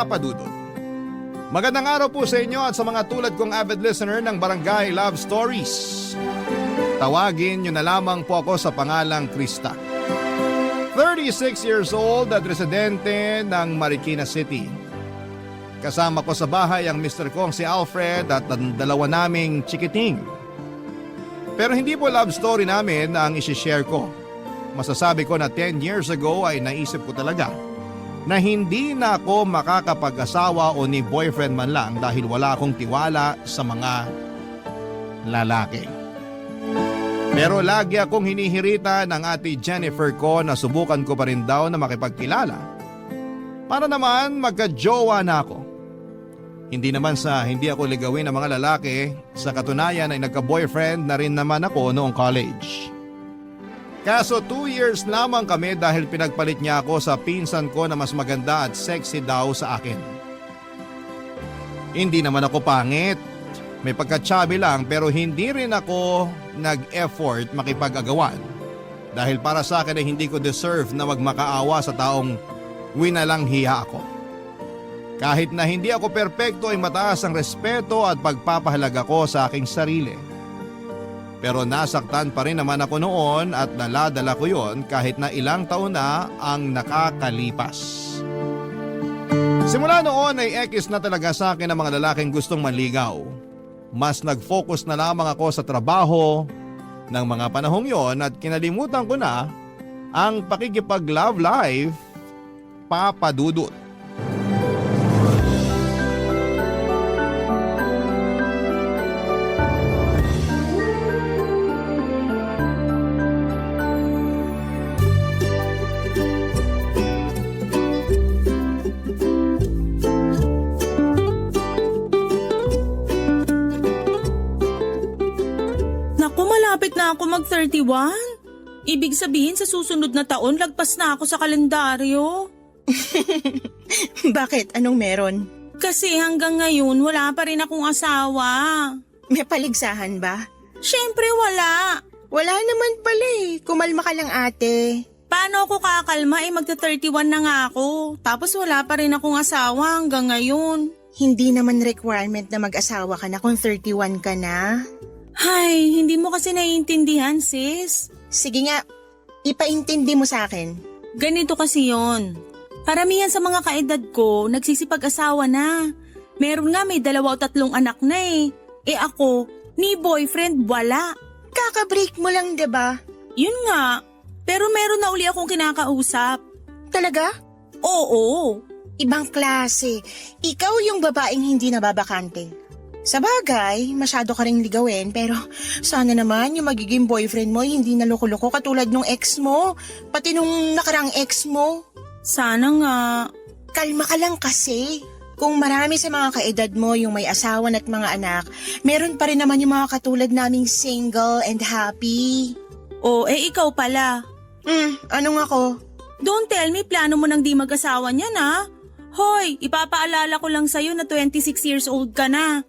Papa Dudut. Magandang araw po sa inyo at sa mga tulad kong avid listener ng Barangay Love Stories. Tawagin niyo na lamang po ako sa pangalang Krista. 36 years old at residente ng Marikina City. Kasama ko sa bahay ang Mr. kong si Alfred at ang dalawa naming chikiting. Pero hindi po love story namin ang isishare ko. Masasabi ko na 10 years ago ay naisip ko talaga na hindi na ako makakapag-asawa o ni boyfriend man lang dahil wala akong tiwala sa mga lalaki. Pero lagi akong hinihirita ng ate Jennifer ko na subukan ko pa rin daw na makipagkilala para naman magka-jowa na ako. Hindi naman sa hindi ako ligawin ng mga lalaki, sa katunayan ay nagka-boyfriend na rin naman ako noong college. Kaso 2 years lamang kami dahil pinagpalit niya ako sa pinsan ko na mas maganda at sexy daw sa akin. Hindi naman ako pangit, may pagka-chubby lang pero hindi rin ako nag-effort makipag-agawan. Dahil para sa akin ay hindi ko deserve na magmakaawa sa taong winalang hiya ako. Kahit na hindi ako perpekto ay mataas ang respeto at pagpapahalaga ko sa aking sarili. Pero nasaktan pa rin naman ako noon at naladala ko yon kahit na ilang taon na ang nakakalipas. Simula noon ay ekis na talaga sa akin ang mga lalaking gustong manligaw. Mas nag-focus na lamang ako sa trabaho ng mga panahong yon at kinalimutan ko na ang pakikipag-love life, Papa Dudut. Malapit na ako mag-31. Ibig sabihin sa susunod na taon lagpas na ako sa kalendaryo. Bakit? Anong meron? Kasi hanggang ngayon wala pa rin akong asawa. May paligsahan ba? Siyempre wala. Wala naman pala eh. Kumalma ka lang ate. Paano ako kakalma magta-31 na nga ako. Tapos wala pa rin akong asawa hanggang ngayon. Hindi naman requirement na mag-asawa ka na kung 31 ka na. Ay, hindi mo kasi naiintindihan, sis. Sige nga, ipaintindi mo sa akin. Ganito kasi yon. Paramihan sa mga kaedad ko, nagsisipag-asawa na. Meron nga may 2 o 3 anak na eh. Eh ako, ni boyfriend wala. Kaka-break mo lang, 'di ba? Yun nga, pero meron na uli akong kinakausap. Talaga? Oo. Ibang klase. Ikaw yung babaeng hindi nababakante. Sa bagay, masyado ka ring ligawin pero sana naman yung magiging boyfriend mo hindi na loko-loko katulad nung ex mo, pati nung nakarang ex mo. Sana nga. Kalma ka lang kasi. Kung marami sa mga kaedad mo yung may asawa at mga anak, meron pa rin naman yung mga katulad naming single and happy. O, ikaw pala. Anong ako? Don't tell me plano mo nang di mag-asawa niyan ha. Hoy, ipapaalala ko lang sa'yo na 26 years old ka na.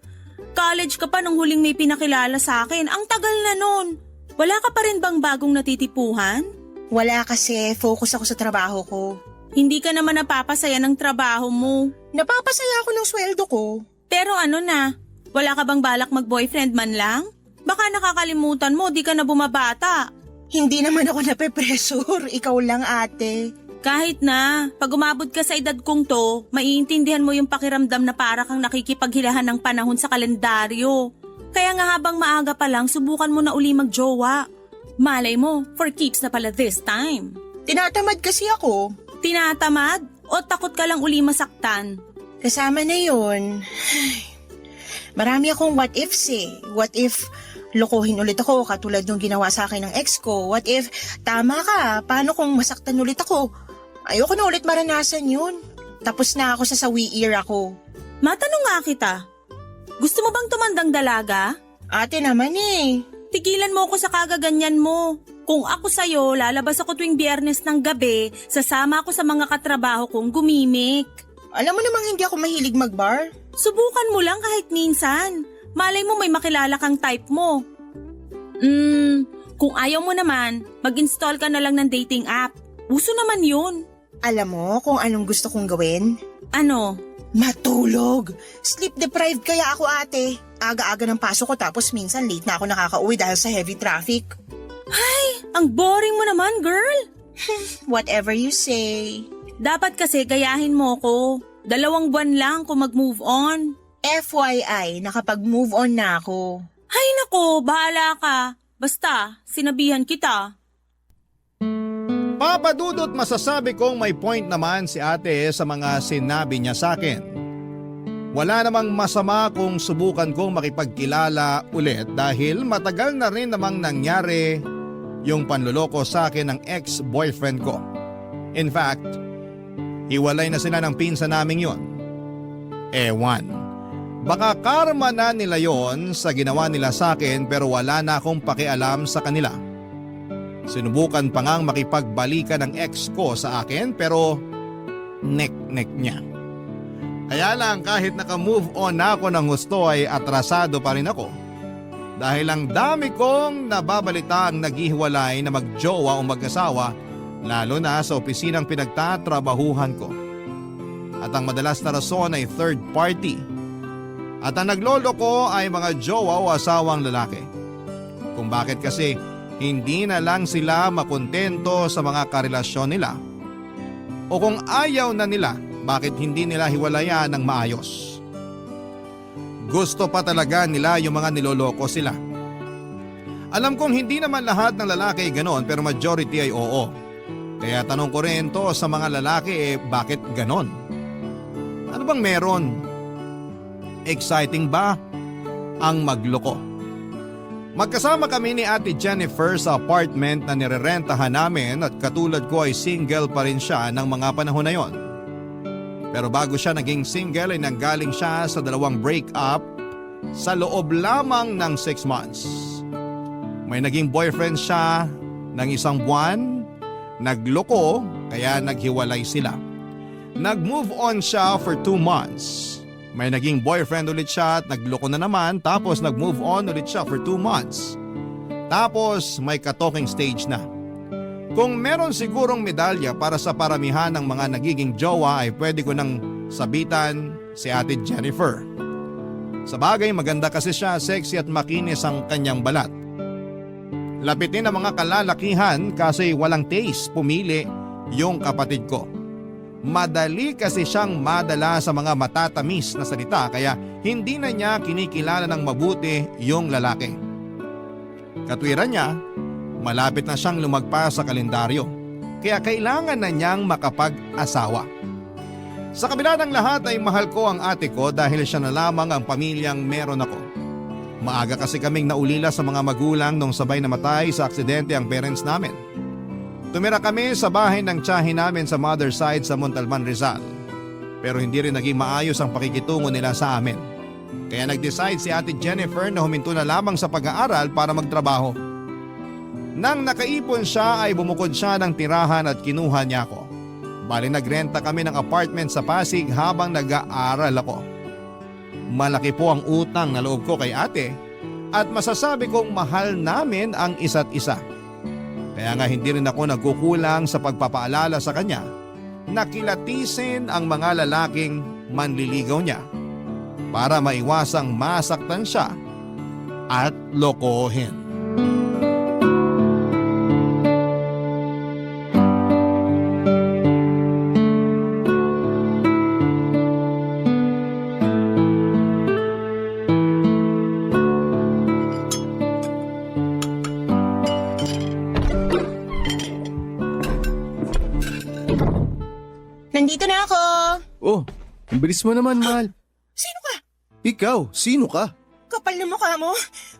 College ka pa nung huling may pinakilala sa akin. Ang tagal na nun. Wala ka pa rin bang bagong natitipuhan? Wala kasi, focus ako sa trabaho ko. Hindi ka naman napapasaya ng trabaho mo. Napapasaya ako ng sweldo ko. Pero ano na, wala ka bang balak mag-boyfriend man lang? Baka nakakalimutan mo, di ka na bumabata. Hindi naman ako nape-pressure, ikaw lang ate. Kahit na, pag umabot ka sa edad kong to, maiintindihan mo yung pakiramdam na para kang nakikipaghilahan ng panahon sa kalendaryo. Kaya nga habang maaga pa lang, subukan mo na uli magjowa. Malay mo, for keeps na pala this time. Tinatamad kasi ako. Tinatamad? O takot ka lang uli masaktan? Kasama na yun. Marami akong what ifs eh. What if lokohin ulit ako katulad nung ginawa sa akin ng ex ko? What if tama ka, paano kung masaktan ulit ako? Ayoko na ulit maranasan yun. Tapos na ako sa sawi year ako. Matanong nga kita, gusto mo bang tumandang dalaga? Ate naman eh. Tigilan mo ako sa kagaganyan mo. Kung ako sa'yo, lalabas ako tuwing Biyernes ng gabi, sasama ako sa mga katrabaho kong gumimik. Alam mo namang hindi ako mahilig mag-bar. Subukan mo lang kahit minsan. Malay mo may makilala kang type mo. Kung ayaw mo naman, mag-install ka na lang ng dating app. Uso naman yun. Alam mo kung anong gusto kong gawin? Ano? Matulog. Sleep deprived kaya ako, ate. Aga-aga ng pasok ko tapos minsan late na ako nakakauwi dahil sa heavy traffic. Ang boring mo naman, girl. Whatever you say. Dapat kasi gayahin mo ko. 2 buwan lang kung mag-move on. FYI, nakapag-move on na ako. Ay nako, bahala ka. Basta, sinabihan kita. Papadudot masasabi kong may point naman si ate sa mga sinabi niya sa akin. Wala namang masama kung subukan kong makipagkilala ulit dahil matagal na rin namang nangyari yung panluloko sa akin ng ex-boyfriend ko. In fact, hiwalay na sila ng pinsan naming yon. Ewan, baka karma na nila yon sa ginawa nila sa akin pero wala na akong pakialam sa kanila. Sinubukan pa ngang makipagbalikan ng ex ko sa akin pero nek-nek niya. Kaya lang kahit naka-move on na ako ng gusto ay atrasado pa rin ako. Dahil ang dami kong nababalitaang naghihiwalay na magjowa o mag-asawa lalo na sa opisinang pinagtatrabahuhan ko. At ang madalas na rason ay third party. At ang naglolo ko ay mga jowa o asawang lalaki. Kung bakit kasi hindi na lang sila makontento sa mga karelasyon nila. O kung ayaw na nila, bakit hindi nila hiwalayan ng maayos? Gusto pa talaga nila yung mga niloloko sila. Alam kong hindi naman lahat ng lalaki ay ganon pero majority ay oo. Kaya tanong ko rin to sa mga lalaki bakit ganon? Ano bang meron? Exciting ba ang magloko? Magkasama kami ni Ate Jennifer sa apartment na nirerentahan namin at katulad ko ay single pa rin siya ng mga panahon na yon. Pero bago siya naging single ay nanggaling siya sa 2 breakup sa loob lamang ng 6 months. May naging boyfriend siya ng 1 buwan, nagloko kaya naghiwalay sila. Nag-move on siya for 2 months. May naging boyfriend ulit siya at nagloko na naman tapos nag-move on ulit siya for 2 months. Tapos may ka-talking stage na. Kung meron sigurong medalya para sa paramihan ng mga nagiging jowa ay pwede ko nang sabitan si Ate Jennifer. Sa bagay maganda kasi siya, sexy at makinis ang kanyang balat. Lapitin ang mga kalalakihan kasi walang taste pumili yung kapatid ko. Madali kasi siyang madala sa mga matatamis na salita kaya hindi na niya kinikilala ng mabuti yung lalaki. Katwiran niya, malapit na siyang lumagpas sa kalendaryo kaya kailangan na niyang makapag-asawa. Sa kabila ng lahat ay mahal ko ang ate ko dahil siya na lamang ang pamilyang meron ako. Maaga kasi kaming naulila sa mga magulang nung sabay namatay sa aksidente ang parents namin. Tumira kami sa bahay ng tiyahin namin sa mother side sa Montalban, Rizal. Pero hindi rin naging maayos ang pakikitungo nila sa amin. Kaya nag-decide si Ate Jennifer na huminto na lamang sa pag-aaral para magtrabaho. Nang nakaipon siya ay bumukod siya ng tirahan at kinuha niya ako. Bali nagrenta kami ng apartment sa Pasig habang nag-aaral ako. Malaki po ang utang na loob ko kay ate at masasabi kong mahal namin ang isa't isa. Kaya nga hindi rin ako nagkukulang sa pagpapaalala sa kanya na kilatisin ang mga lalaking manliligaw niya para maiwasang masaktan siya at lokohin. Nandito na ako. Oh, ang bilis mo naman, mahal. Sino ka? Ikaw, sino ka? Kapal na mukha mo.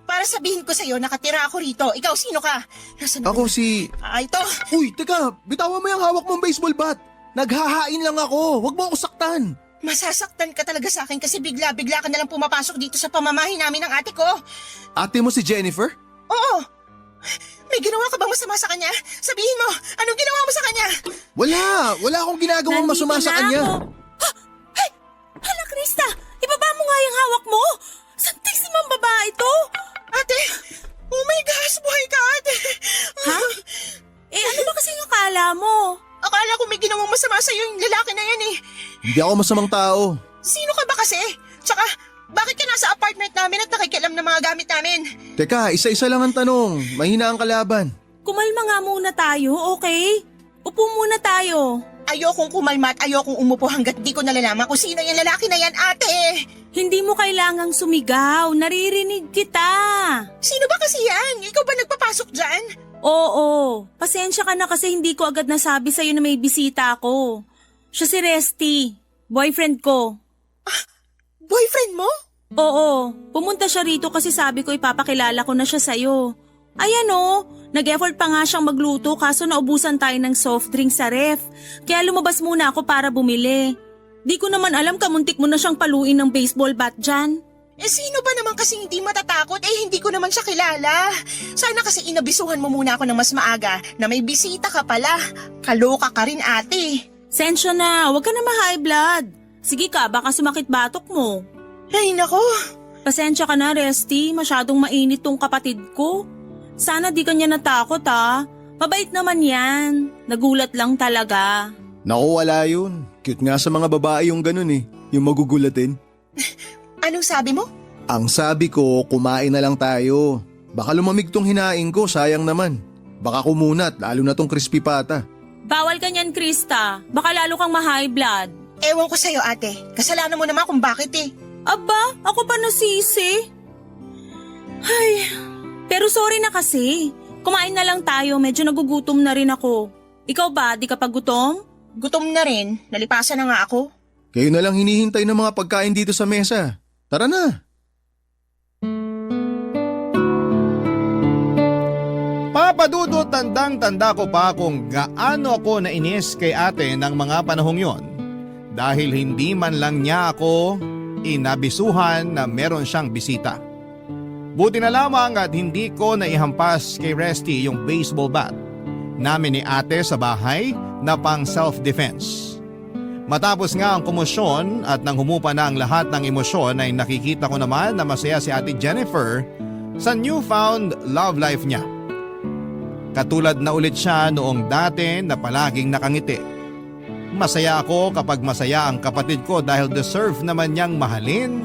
Para sabihin ko sa'yo, nakatira ako rito. Ikaw, sino ka? Nasaan Ako si... Ito. Uy, teka, bitawan mo yung hawak mong baseball bat. Naghahain lang ako, wag mo ako saktan. Masasaktan ka talaga sa akin kasi bigla-bigla ka nalang pumapasok dito sa pamamahay namin ng ate ko. Ate mo si Jennifer? Oo. May ginawa ka bang masama sa kanya? Sabihin mo, anong ginawa mo sa kanya? Wala akong ginagawang masama sa kanya. Hey! Hala, Krista! Ibaba mo nga yung hawak mo! Santisimang babae to! Ate! Oh my gosh, buhay ka, ate! Ha? Ano ba kasing akala mo? Akala ko may ginawang masama sa'yo yung lalaki na yan eh. Hindi ako masamang tao. nga sa apartment namin at nakikialam ng mga gamit namin. Teka, isa-isa lang ang tanong. Mahina ang kalaban. Kumalma nga muna tayo, okay? Upo muna tayo. Ayokong kumalma at ayokong umupo hanggat di ko nalalaman kung sino yung lalaki na yan, ate. Hindi mo kailangang sumigaw, naririnig kita. Sino ba kasi yan? Ikaw ba nagpapasok dyan? Oo, pasensya ka na kasi hindi ko agad nasabi sa'yo na may bisita ako. Siya si Resty, boyfriend ko. Boyfriend mo? Oo, pumunta siya rito kasi sabi ko ipapakilala ko na siya sa'yo. Ayan o, nag-effort pa nga siyang magluto kaso naubusan tayo ng soft drink sa ref. Kaya lumabas muna ako para bumili. Di ko naman alam kamuntik mo na siyang paluin ng baseball bat dyan. Eh sino ba naman kasi hindi matatakot? Eh hindi ko naman siya kilala. Sana kasi inabisuhan mo muna ako ng mas maaga na may bisita ka pala. Kaloka ka rin, ate. Sensya na, huwag ka na ma-high blood. Sige ka, baka sumakit batok mo. Ay nako. Pasensya ka na, Resty. Masyadong mainit tong kapatid ko. Sana di ka niya natakot ha. Mabait naman yan. Nagulat lang talaga. Naku, wala yun. Cute nga sa mga babae yung ganun eh. Yung magugulatin. Anong sabi mo? Ang sabi ko, kumain na lang tayo. Baka lumamig tong hinaing ko, sayang naman. Baka kumunat, lalo na tong crispy pata. Bawal ka niyan, Krista. Baka lalo kang ma-high blood. Ewan ko sa'yo, ate. Kasalanan mo naman kung bakit eh. Aba, ako pa nasisi. Ay, pero sorry na kasi. Kumain na lang tayo, medyo nagugutom na rin ako. Ikaw ba, di ka pa gutom? Gutom na rin. Nalipasan na nga ako. Kayo na lang hinihintay ng mga pagkain dito sa mesa. Tara na. Papadudot, tandang-tanda ko pa kung gaano ako nainis kay ate ng mga panahong yon. Dahil hindi man lang niya ako inabisuhan na meron siyang bisita. Buti na lamang at hindi ko naihampas kay Resty yung baseball bat namin ni ate sa bahay na pang self-defense. Matapos nga ang komosyon at nang humupa na ang lahat ng emosyon ay nakikita ko naman na masaya si ate Jennifer sa newfound love life niya. Katulad na ulit siya noong dati na palaging nakangiti. Masaya ako kapag masaya ang kapatid ko dahil deserve naman niyang mahalin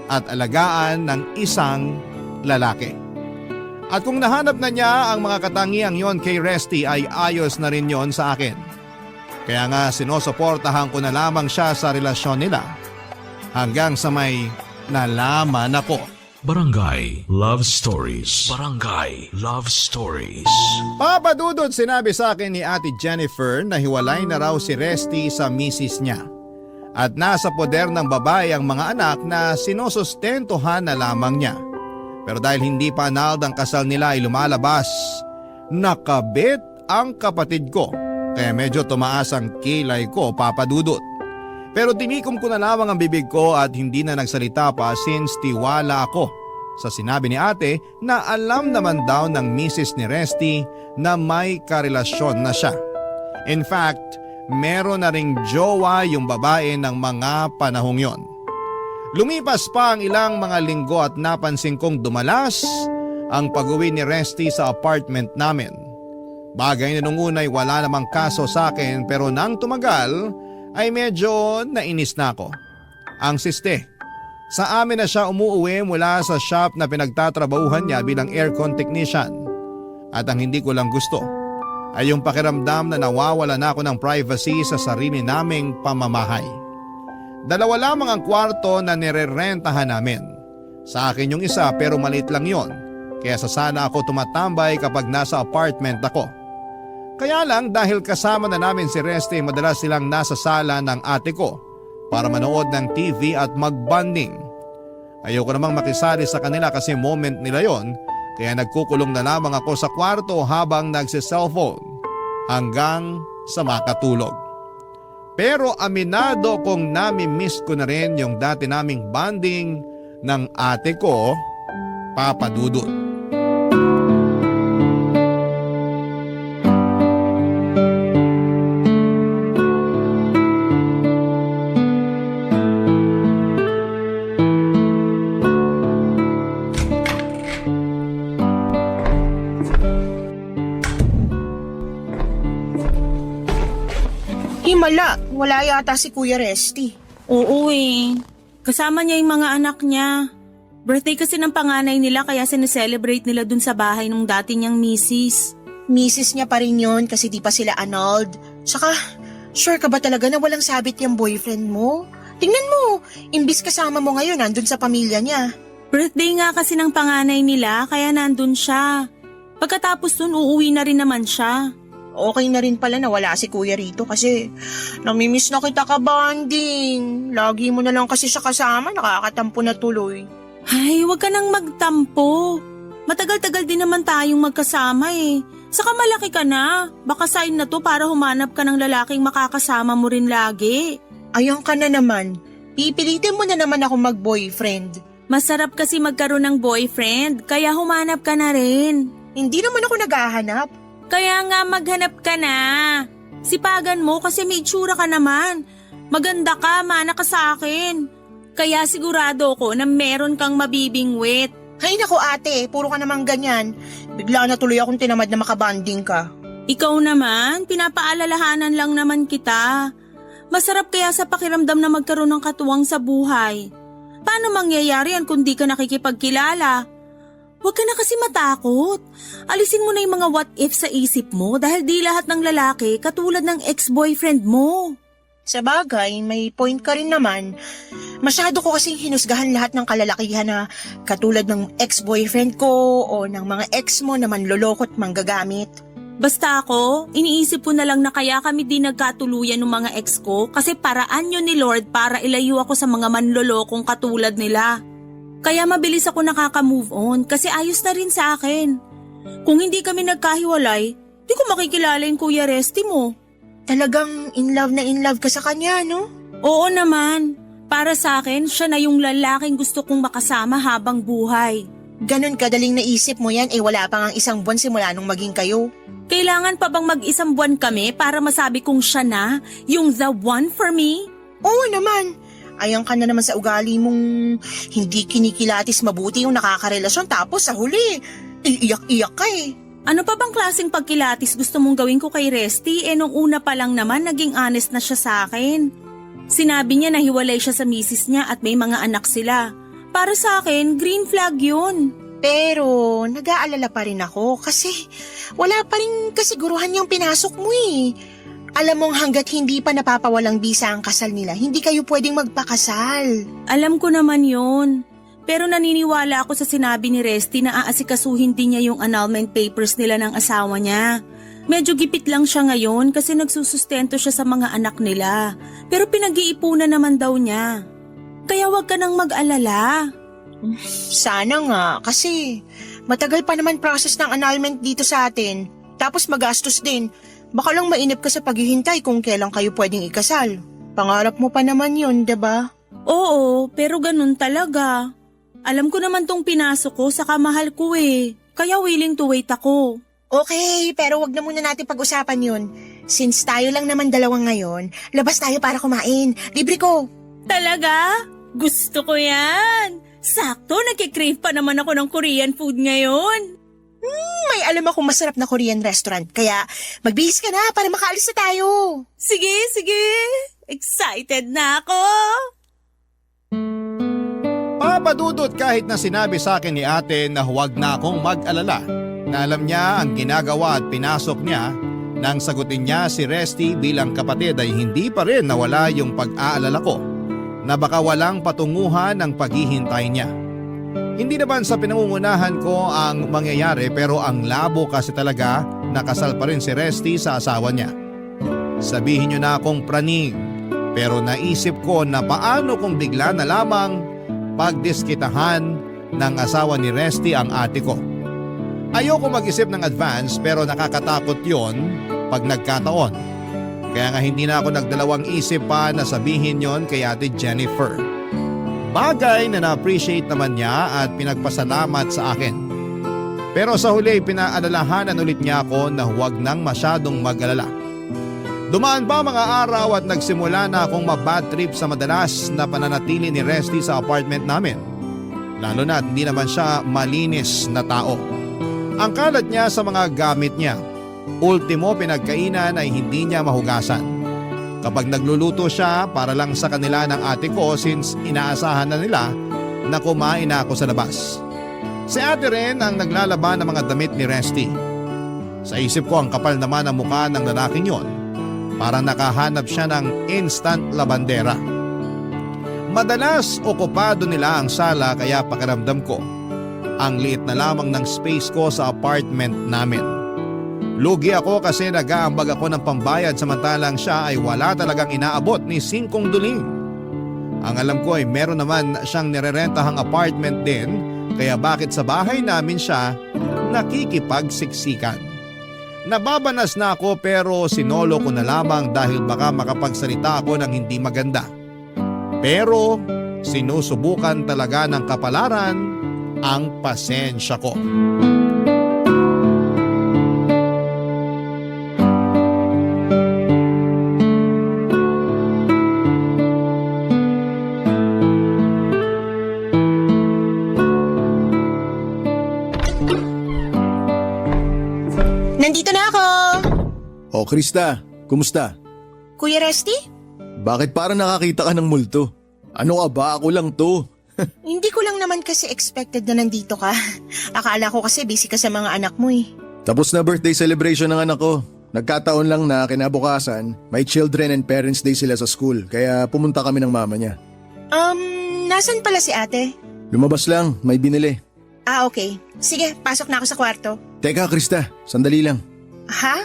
at alagaan ng isang lalaki. At kung nahanap na niya ang mga katangiang yon kay Resty ay ayos na rin yon sa akin. Kaya nga sinusuportahan ko na lamang siya sa relasyon nila hanggang sa may nalaman ako. Barangay Love Stories. Barangay Love Stories. Papadudod, sinabi sa akin ni ate Jennifer na hiwalay na raw si Resty sa misis niya. At nasa poder ng babae ang mga anak na sinusustentuhan na lamang niya. Pero dahil hindi pa annulled ang kasal nila ay lumalabas, nakabit ang kapatid ko. Kaya medyo tumaas ang kilay ko, papadudot. Pero tinikom ko na lamang ang bibig ko at hindi na nagsalita pa since tiwala ako sa sinabi ni ate na alam naman daw ng misis ni Resty na may karelasyon na siya. In fact, meron na ring jowa yung babae ng mga panahong yon. Lumipas pa ang ilang mga linggo at napansin kong dumalas ang pag-uwi ni Resty sa apartment namin. Bagay na nung una ay wala namang kaso sa akin pero nang tumagal ay medyo nainis na ako. Ang siste, sa amin na siya umuuwi mula sa shop na pinagtatrabahuhan niya bilang aircon technician. At ang hindi ko lang gusto ay yung pakiramdam na nawawala na ako ng privacy sa sarili naming pamamahay. 2 lamang ang kwarto na nirerentahan namin. Sa akin yung isa pero maliit lang yon, kaya sa sana ako tumatambay kapag nasa apartment ako. Kaya lang dahil kasama na namin si Resty, madalas silang nasa sala ng ate ko para manood ng TV at mag-bonding. Ayoko namang makisali sa kanila kasi moment nila yon, kaya nagkukulong na lamang ako sa kwarto habang nagsi-cellphone hanggang sa makatulog. Pero aminado kong nami-miss ko na rin yung dati naming bonding ng ate ko, papadudot. Himala, wala yata si Kuya Resty. Oo eh. Kasama niya yung mga anak niya. Birthday kasi ng panganay nila kaya sineselebrate nila dun sa bahay ng dati niyang misis. Misis niya pa rin yun kasi di pa sila annulled. Tsaka, sure ka ba talaga na walang sabit yung boyfriend mo? Tingnan mo, imbis kasama mo ngayon nandun sa pamilya niya. Birthday nga kasi ng panganay nila kaya nandun siya. Pagkatapos dun uuwi na rin naman siya. Okay na rin pala na wala si kuya rito kasi namimiss na kita ka, banding. Lagi mo na lang kasi siya kasama, nakakatampo na tuloy. Ay, wag ka nang magtampo. Matagal-tagal din naman tayong magkasama eh. Saka malaki ka na. Baka sign na to para humanap ka ng lalaking makakasama mo rin lagi. Ayun ka na naman. Pipilitin mo na naman ako mag-boyfriend. Masarap kasi magkaroon ng boyfriend, kaya humanap ka na rin. Hindi naman ako naghahanap. Kaya nga maghanap ka na. Sipagan mo kasi may itsura ka naman. Maganda ka, mana ka sa akin. Kaya sigurado ko na meron kang mabibingwit. Hay nako ate, puro ka namang ganyan. Bigla na tuloy akong tinamad na makabanding ka. Ikaw naman, pinapaalalahanan lang naman kita. Masarap kaya sa pakiramdam na magkaroon ng katuwang sa buhay. Paano mangyayari yan kung di ka nakikipagkilala? Huwag ka na kasi matakot. Alisin mo na yung mga what if sa isip mo dahil di lahat ng lalaki katulad ng ex-boyfriend mo. Sa bagay, may point ka rin naman. Masyado ko kasing hinusgahan lahat ng kalalakihan na katulad ng ex-boyfriend ko o ng mga ex mo na manlolokot manggagamit. Basta ako, iniisip ko na lang na kaya kami di nagkatuluyan ng mga ex ko kasi paraan yun ni Lord para ilayo ako sa mga manlolokong katulad nila. Kaya mabilis ako nakaka-move on kasi ayos na rin sa akin. Kung hindi kami nagkahiwalay, di ko makikilala yung Kuya Resty mo. Talagang in love ka sa kanya, no? Oo naman. Para sa akin, siya na yung lalaking gusto kong makasama habang buhay. Ganon kadaling naisip mo yan, wala pa nga isang buwan simula nung maging kayo. Kailangan pa bang mag-isang buwan kami para masabi kong siya na, yung the one for me? Oo naman. Ayan ka na naman sa ugali mong hindi kinikilatis mabuti yung nakakarelasyon tapos sa huli, iiyak-iyak ka eh. Ano pa bang klaseng pagkilatis gusto mong gawin ko kay Resty nung una pa lang naman naging honest na siya sa akin. Sinabi niya na hiwalay siya sa misis niya at may mga anak sila. Para sa akin, green flag yun. Pero nag-aalala pa rin ako kasi wala pa rin kasiguruhan yung pinasok mo eh. Alam mong hanggat hindi pa napapawalang bisa ang kasal nila, hindi kayo pwedeng magpakasal. Alam ko naman yun. Pero naniniwala ako sa sinabi ni Resty na aasikasuhin din niya yung annulment papers nila ng asawa niya. Medyo gipit lang siya ngayon kasi nagsusustento siya sa mga anak nila. Pero pinag-iipunan naman daw niya. Kaya wag ka nang mag-alala. Sana nga, kasi matagal pa naman process ng annulment dito sa atin. Tapos magastos din. Baka lang mainip ka sa paghihintay kung kailan kayo pwedeng ikasal. Pangarap mo pa naman yun, diba? Oo, pero ganun talaga. Alam ko naman tong pinasok ko sa kamahal ko eh. Kaya willing to wait ako. Okay, pero wag na muna natin pag-usapan yun. Since tayo lang naman dalawa ngayon, labas tayo para kumain. Libre ko. Talaga? Gusto ko yan. Sakto, nagkikrave pa naman ako ng Korean food ngayon. May alam akong masarap na Korean restaurant, kaya magbihis ka na para makaalis na tayo. Sige, sige. Excited na ako. Papadudot kahit na sinabi sa akin ni ate na huwag na akong mag-alala. Na alam niya ang ginagawa at pinasok niya nang sagutin niya si Resty bilang kapatid ay hindi pa rin nawala yung pag-aalala ko na baka walang patunguhan ang paghihintay niya. Hindi naman sa pinangungunahan ko ang mangyayari pero ang labo kasi talaga nakasal pa rin si Resty sa asawa niya. Sabihin niyo na akong praning pero naisip ko na paano kung bigla na lamang pagdiskitahan ng asawa ni Resty ang ate ko. Ayoko mag-isip ng advance pero nakakatakot yon pag nagkataon. Kaya nga hindi na ako nagdalawang isip pa na sabihin yon kay ate Jennifer. Bagay na na-appreciate naman niya at pinagpasalamat sa akin. Pero sa huli pinaalalahanan ulit niya ako na huwag nang masyadong mag-alala. Dumaan pa mga araw at nagsimula na akong mabad trip sa madalas na pananatili ni Resty sa apartment namin. Lalo na hindi naman siya malinis na tao. Ang kalat niya sa mga gamit niya. Ultimo pinagkainan ay hindi niya mahugasan. Kapag nagluluto siya para lang sa kanila ng ate ko since inaasahan na nila na kumain na ako sa labas. Si ate rin ang naglalaban ng mga damit ni Resty. Sa isip ko ang kapal naman ang mukha ng lalaking yon. Parang nakahanap siya ng instant labandera. Madalas okupado nila ang sala kaya pakiramdam ko ang liit na lamang ng space ko sa apartment namin. Lugi ako kasi nag-aambag ako ng pambayad samantalang siya ay wala talagang inaabot ni 5 duling. Ang alam ko ay meron naman siyang nirerentahang apartment din kaya bakit sa bahay namin siya nakikipagsiksikan. Nababanas na ako pero sinolo ko na lamang dahil baka makapagsalita ako ng hindi maganda. Pero sinusubukan talaga ng kapalaran ang pasensya ko. Nandito na ako! O Krista, kumusta? Kuya Resty? Bakit parang nakakita ka ng multo? Ano ka ba? Ako lang to. Hindi ko lang naman kasi expected na nandito ka. Akala ko kasi busy ka sa mga anak mo eh. Tapos na birthday celebration ng anak ko. Nagkataon lang na kinabukasan, may Children and Parents Day sila sa school kaya pumunta kami ng mama niya. Nasan pala si ate? Lumabas lang, may binili. Okay. Sige, pasok na ako sa kwarto. Teka Krista, sandali lang. Ha?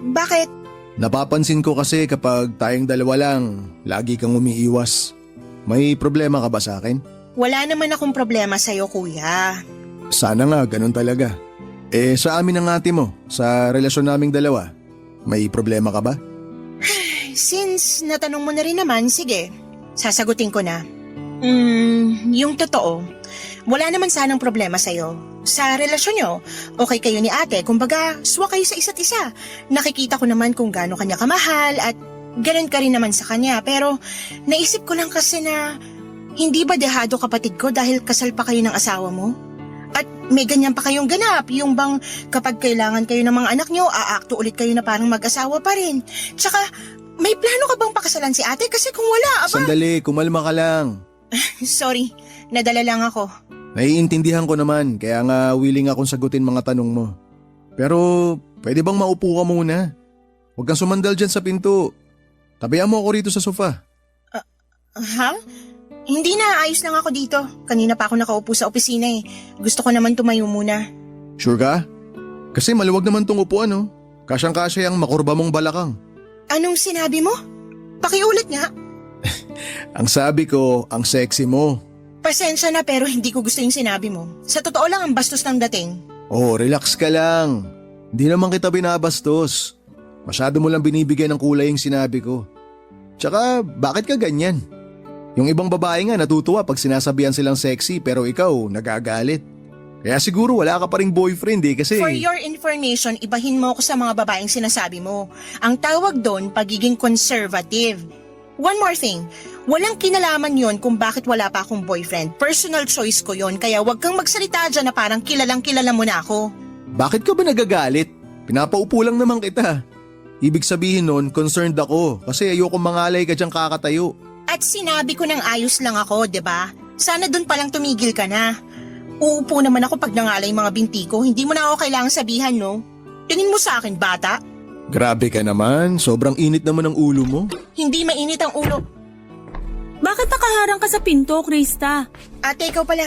Bakit? Napapansin ko kasi kapag tayong dalawa lang, lagi kang umiiwas. May problema ka ba sa akin? Wala naman akong problema sa'yo, kuya. Sana nga, ganun talaga. Sa amin ng ate mo, sa relasyon naming dalawa, may problema ka ba? Since natanong mo na rin naman, sige, sasagutin ko na. Yung totoo, wala naman sanang problema sa'yo. Sa relasyon nyo, okay kayo ni ate, kumbaga swak kayo sa isa't isa. Nakikita ko naman kung gaano kanya kamahal at ganun ka rin naman sa kanya. Pero naisip ko lang kasi na hindi ba dehado kapatid ko dahil kasal pa kayo ng asawa mo? At may ganyan pa kayong ganap, yung bang kapag kailangan kayo ng mga anak nyo, aakto ulit kayo na parang mag-asawa pa rin. Tsaka, may plano ka bang pakasalan si ate? Kasi kung wala, aba... Sandali, kumalma ka lang. Sorry, nadala lang ako. Naiintindihan ko naman, kaya nga willing akong sagutin mga tanong mo. Pero, pwede bang maupo ka muna? Huwag kang sumandal dyan sa pinto. Tabihan mo ako rito sa sofa. Ha? Hindi na, ayos lang ako dito. Kanina pa ako nakaupo sa opisina eh. Gusto ko naman tumayo muna. Sure ka? Kasi maluwag naman tong upuan oh. Kasyang-kasya ang makurba mong balakang. Anong sinabi mo? Pakiulit nga. Ang sabi ko, ang sexy mo. Pasensya na pero hindi ko gusto yung sinabi mo. Sa totoo lang ang bastos ng dating. Oh, relax ka lang. Hindi naman kita binabastos. Masyado mo lang binibigyan ng kulay yung sinabi ko. Tsaka, bakit ka ganyan? Yung ibang babae nga natutuwa pag sinasabihan silang sexy pero ikaw nagagalit. Kaya siguro wala ka pa ring boyfriend eh kasi... For your information, ibahin mo ako sa mga babaeng sinasabi mo. Ang tawag doon, pagiging conservative. One more thing, walang kinalaman yon kung bakit wala pa akong boyfriend. Personal choice ko yon, kaya wag kang magsalita dyan na parang kilalang kilala mo na ako. Bakit ka ba nagagalit? Pinapaupo lang naman kita. Ibig sabihin nun, concerned ako kasi ayoko mangalay ka dyan kakatayo. At sinabi ko ng ayos lang ako, 'di ba? Sana doon palang tumigil ka na. Uupo naman ako pag nangalay mga binti ko, hindi mo na ako kailangang sabihan, no? Tingin mo sa akin, bata? Grabe ka naman, sobrang init naman ng ulo mo. Hindi mainit ang ulo. Bakit nakaharang ka sa pinto, Krista? Ate, ikaw pala.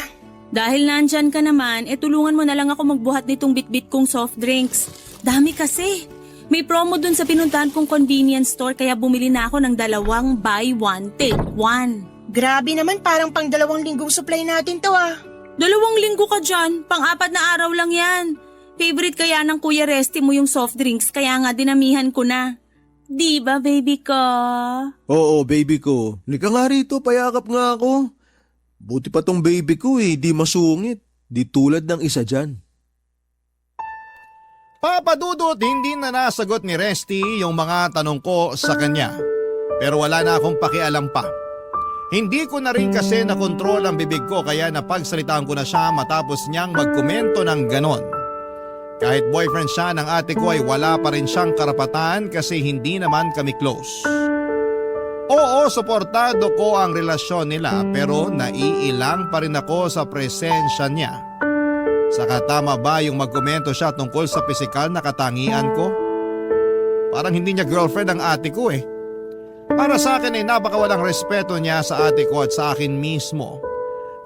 Dahil nandyan ka naman, tulungan mo na lang ako magbuhat nitong bitbit kong soft drinks. Dami kasi. May promo dun sa pinuntahan kong convenience store kaya bumili na ako ng 2 buy 1 take 1. Grabe naman, parang pang 2 linggong supply natin to ah. 2 linggo ka dyan, pang-4 na araw lang yan. Favorite kaya ng Kuya Resty mo yung soft drinks kaya nga dinamihan ko na. Di ba, baby ko? Oo, baby ko. Lika nga rito, payakap nga ako. Buti pa tong baby ko eh, di masungit. Di tulad ng isa dyan. Papadudot, hindi na nasagot ni Resty yung mga tanong ko sa kanya. Pero wala na akong pakialam pa. Hindi ko na rin kasi nakontrol ang bibig ko kaya napagsalitaan ko na siya matapos niyang magkomento ng ganon. Kahit boyfriend siya ng ate ko ay wala pa rin siyang karapatan kasi hindi naman kami close. Oo, suportado ko ang relasyon nila pero naiilang pa rin ako sa presensya niya. Saka tama ba yung magkomento siya tungkol sa pisikal na katangian ko? Parang hindi niya girlfriend ang ate ko eh. Para sa akin ay napakawalang respeto niya sa ate ko at sa akin mismo.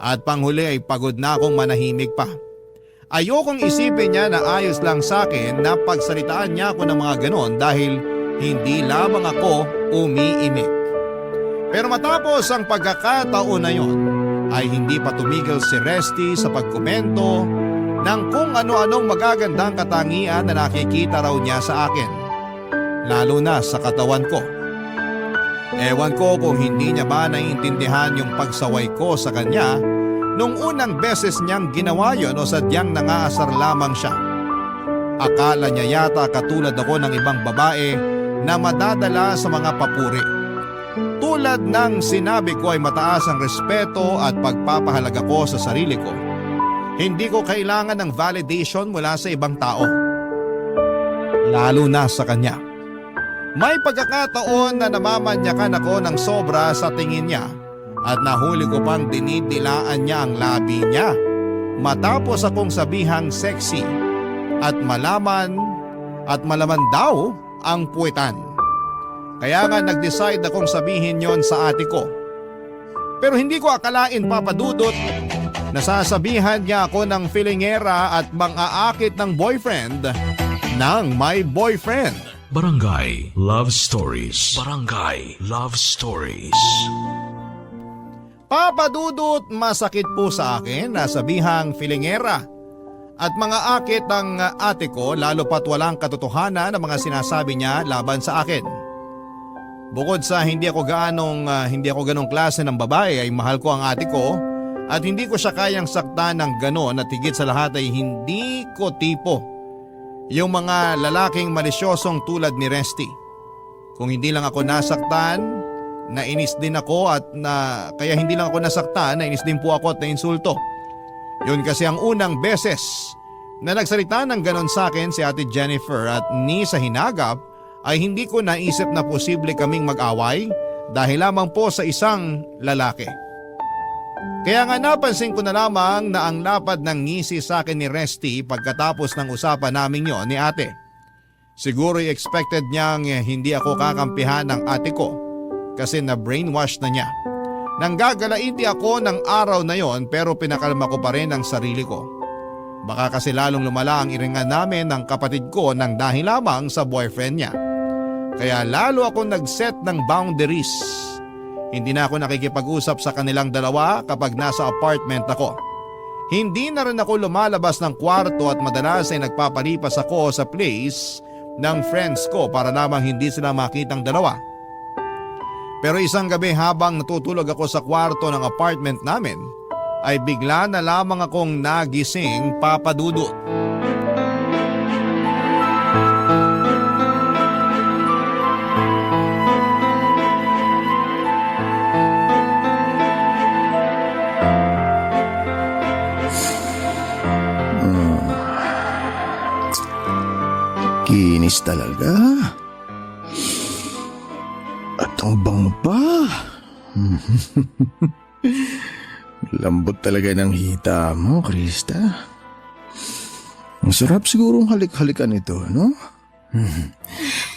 At panghuli ay pagod na akong manahimik pa. Ayokong isipin niya na ayos lang sa akin na pagsalitaan niya ako ng mga ganon dahil hindi lamang ako umiimik. Pero matapos ang pagkakataon na yon ay hindi pa tumigil si Resty sa pagkomento ng kung ano-anong magagandang katangian na nakikita raw niya sa akin. Lalo na sa katawan ko. Ewan ko kung hindi niya ba naiintindihan yung pagsaway ko sa kanya nung unang beses niyang ginawa yon o sadyang nangaasar lamang siya. Akala niya yata katulad ako ng ibang babae na madadala sa mga papuri. Tulad ng sinabi ko ay mataas ang respeto at pagpapahalaga ko sa sarili ko. Hindi ko kailangan ng validation mula sa ibang tao. Lalo na sa kanya. May pagkakataon na namamanyakan ako ng sobra sa tingin niya at nahuli ko pang dinidilaan niya ang labi niya matapos akong sabihang sexy at malaman daw ang puwetan. Kaya nga nag-decide akong sabihin yon sa ate ko. Pero hindi ko akalain, Papa Dudut, na sasabihan niya ako ng filingera at mang-aakit ng boyfriend ng my boyfriend. Barangay Love Stories. Barangay Love Stories. Papa Dudut, masakit po sa akin na sabihang filingera at mga akit ng ate ko lalo pat walang katotohanan ng mga sinasabi niya laban sa akin. Bukod sa hindi ako ganong klase ng babae ay mahal ko ang ate ko at hindi ko siya kayang saktan ng ganon at higit sa lahat ay hindi ko tipo yung mga lalaking malisyosong tulad ni Resty. Kung hindi lang ako nasaktan, nainis din ako kaya hindi lang ako nasaktan, nainis din po ako at nainsulto. Yun kasi ang unang beses na nagsalita ng ganon sa akin si Ate Jennifer at ni sa hinagap ay hindi ko naisip na posible kaming mag-away dahil lamang po sa isang lalaki. Kaya nga napansin ko na lamang na ang lapad ng ngisi sa akin ni Resty pagkatapos ng usapan namin yon ni ate. Siguro'y expected niyang hindi ako kakampihan ng ate ko kasi na-brainwash na niya. Nanggagalaiti ako ng araw na yon pero pinakalma ko pa rin ang sarili ko. Baka kasi lalong lumala ang iringan namin ng kapatid ko nang dahil lamang sa boyfriend niya. Kaya lalo ako nag-set ng boundaries. Hindi na ako nakikipag-usap sa kanilang dalawa kapag nasa apartment ako. Hindi na rin ako lumalabas ng kwarto at madalas ay nagpapalipas ako sa place ng friends ko para lamang hindi sila makitang dalawa. Pero isang gabi habang natutulog ako sa kwarto ng apartment namin, ay bigla na lamang akong nagising, Papa Dudut. Kinis talaga. At ang bango pa. Lambot talaga ng hita mo, Krista. Ang sarap sigurong halik-halikan ito, no?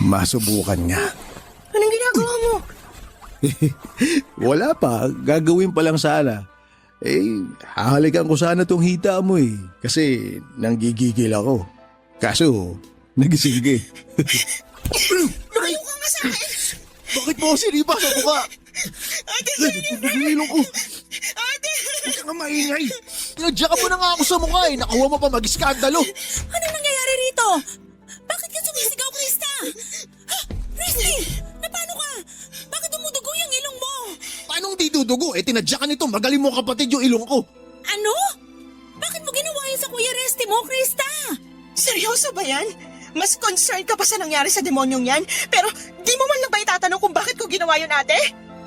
Masubukan nga. Anong ginagawa mo? Wala pa, gagawin pa lang sana. Hahalikan ko sana tong hita mo eh. Kasi nanggigigil ako. Kaso, nagising ka eh. Lumayo ka nga sa akin! Bakit mo ako sinipa sa mukha? Ate Jennifer! Ilong ko. Ate! Huwag ka nga maingay. Tinadya ka mo na nga ako sa mukha eh. Nakawa mo pa mag-iskandalo. Anong nangyayari rito? Bakit ka sumisigaw, Krista? Ha? Resty! Napano ka? Bakit dumudugo yung ilong mo? Paano di dudugo? Tinadya ka nito. Magaling mo kapatid yung ilong ko. Ano? Bakit mo ginawa yun sa Kuya Resty mo, Krista? Seryoso ba yan? Mas concerned ka pa sa nangyari sa demonyong yan? Pero di mo man lang ba itatanong kung bakit ko ginawa yun, ate?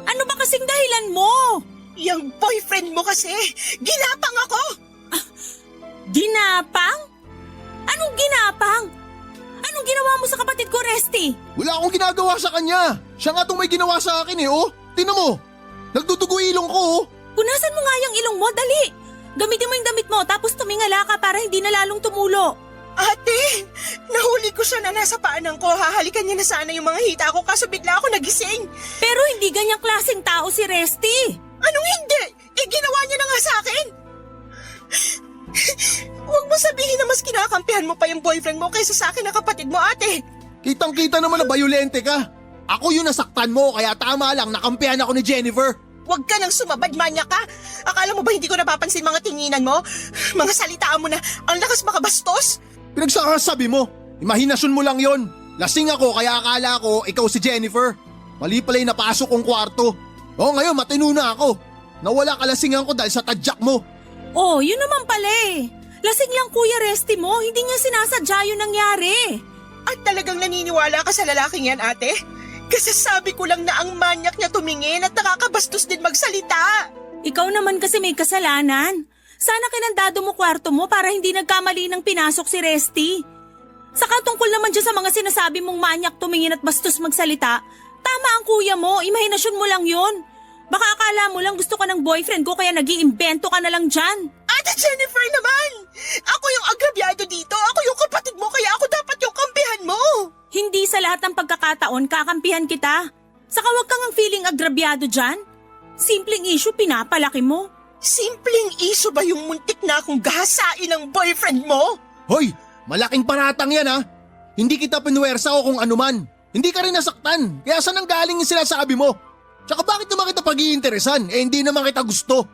Ano ba kasing dahilan mo? Yung boyfriend mo kasi, ginapang ako! Ginapang? Anong ginapang? Anong ginawa mo sa kapatid ko, Resty? Wala akong ginagawa sa kanya. Siya nga itong may ginawa sa akin eh, oh. Tingnan mo, nagdudugo ilong ko, oh. Punasan mo nga yung ilong mo, dali! Gamitin mo yung damit mo tapos tumingala ka para hindi na lalong tumulo. Ate, nahuli ko siya na nasa paanan ko. Hahalikan niya na sana yung mga hita ko kaso bigla ako nagising. Pero hindi ganyang klaseng tao si Resty. Anong hindi? Ginawa niya na nga sa akin. Huwag mo sabihin na mas kinakampihan mo pa yung boyfriend mo kaysa sa akin na kapatid mo, ate. Kitang-kita naman na bayolente ka. Ako yung nasaktan mo kaya tama lang nakampihan ako ni Jennifer. Huwag ka nang sumabad, manya ka. Akala mo ba hindi ko napapansin mga tinginan mo? Mga salitaan mo na ang lakas makabastos? Pinagsakasabi mo, imahinasyon mo lang yon. Lasing ako kaya akala ko ikaw si Jennifer. Mali pala yung napasok kong kwarto. Oo, ngayon matino na ako. Nawala kalasingan ko dahil sa tadyak mo. Oh, yun naman pala eh. Lasing lang Kuya Resty mo, hindi niya sinasadya yung nangyari. At talagang naniniwala ka sa lalaking yan, ate? Kasi sabi ko lang na ang manyak niya tumingin at nakakabastos din magsalita. Ikaw naman kasi may kasalanan. Sana kinandado mo kwarto mo para hindi nagkamali ng pinasok si Resty. Saka tungkol naman dyan sa mga sinasabi mong manyak tumingin at bastos magsalita, tama ang kuya mo, imahinasyon mo lang yun. Baka akala mo lang gusto ka ng boyfriend ko kaya nag-iimbento ka na lang dyan. Ate Jennifer naman! Ako yung agrabyado dito, ako yung kapatid mo kaya ako dapat yung kampihan mo. Hindi sa lahat ng pagkakataon kakampihan kita. Saka wag kang ang feeling agrabyado dyan. Simpleng issue pinapalaki mo. Simpleng iso ba yung muntik na akong gahasain ng boyfriend mo? Hoy, malaking paratang yan ha. Hindi kita pinuwersa o kung anuman. Hindi ka rin nasaktan. Kaya saan ang galing yung sinasabi mo? Tsaka bakit naman kita pag-iinteresan? Hindi naman kita gusto.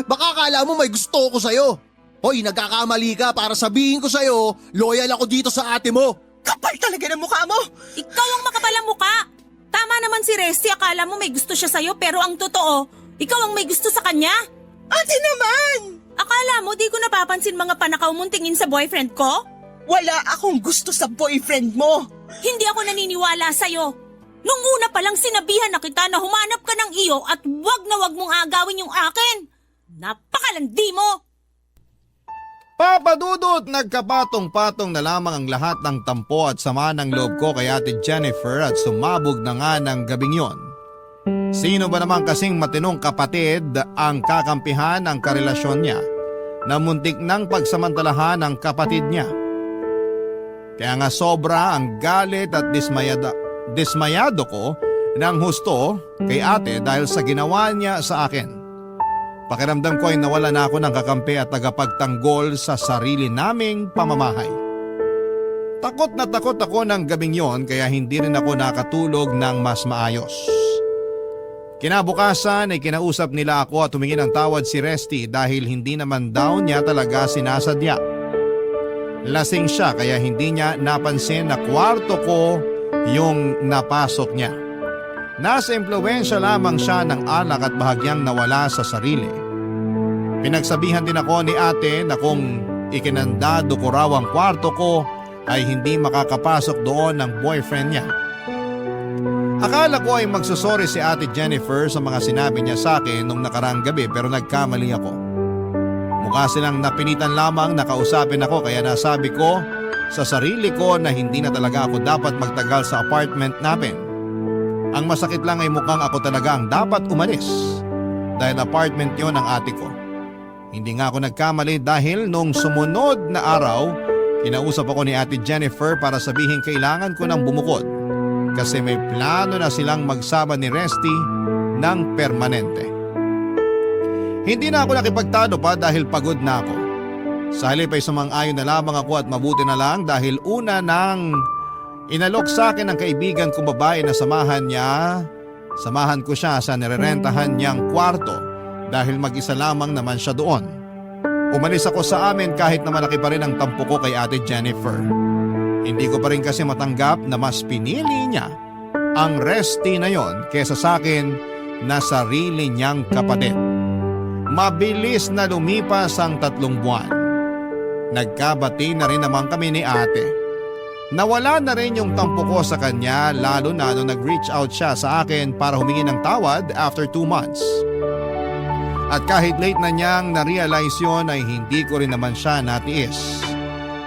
Baka akala mo may gusto ko sa'yo. Hoy, nagkakamali ka para sabihin ko sa'yo, loyal ako dito sa ate mo. Kapal talaga ng mukha mo! Ikaw ang makapal ang muka. Tama naman si Resty, akala mo may gusto siya sa'yo pero ang totoo, ikaw ang may gusto sa kanya. Ate naman! Akala mo di ko napapansin mga panakaw mong tingin sa boyfriend ko? Wala akong gusto sa boyfriend mo. Hindi ako naniniwala sa'yo. Nung una pa lang sinabihan na kita na humanap ka ng iyo at wag na wag mong agawin yung akin. Napakalandi mo! Papadudot, nagkapatong-patong na lamang ang lahat ng tampo at sama ng loob ko kay Ate Jennifer at sumabog na nga ng gabing yon. Sino ba naman kasing matinong kapatid ang kakampihan ng karelasyon niya na muntik ng pagsamantalahan ng kapatid niya? Kaya nga sobra ang galit at dismayado ko ng husto kay ate dahil sa ginawa niya sa akin. Pakiramdam ko ay nawala na ako ng kakampi at tagapagtanggol sa sarili naming pamamahay. Takot na takot ako ng gabing yon kaya hindi rin ako nakatulog ng mas maayos. Kinabukasan ay kinausap nila ako at tumingin ng tawad si Resty dahil hindi naman daw niya talaga sinasadya. Lasing siya kaya hindi niya napansin na kwarto ko yung napasok niya. Nasa impluwensya lamang siya ng alak at bahagyang nawala sa sarili. Pinagsabihan din ako ni ate na kung ikinandado ko raw ang kwarto ko ay hindi makakapasok doon ng boyfriend niya. Akala ko ay magsusorry si ate Jennifer sa mga sinabi niya sa akin nung nakaraang gabi pero nagkamali ako. Mukha silang napilitan lamang na kausapin ako kaya nasabi ko sa sarili ko na hindi na talaga ako dapat magtagal sa apartment namin. Ang masakit lang ay mukhang ako talaga ang dapat umalis dahil apartment yon ng ate ko. Hindi nga ako nagkamali dahil nung sumunod na araw, kinausap ako ni ate Jennifer para sabihin kailangan ko ng bumukod kasi may plano na silang magsama ni Resty ng permanente. Hindi na ako nakipagtalo pa dahil pagod na ako. Sa halip ay sumang-ayon na lamang ako at mabuti na lang dahil una nang inalok sa akin ng kaibigan kong babae na samahan ko siya sa nirerentahan niyang kwarto dahil mag-isa lamang naman siya doon. Umalis ako sa amin kahit na malaki pa rin ang tampo ko kay ate Jennifer. Hindi ko pa rin kasi matanggap na mas pinili niya ang Resty na yon kesa sa akin na sarili niyang kapatid. Mabilis na lumipas ang 3 buwan. Nagkabati na rin naman kami ni ate. Nawala na rin yung tampo ko sa kanya lalo na nung nag-reach out siya sa akin para humingi ng tawad after 2 months. At kahit late na niyang na-realize yun ay hindi ko rin naman siya natiis.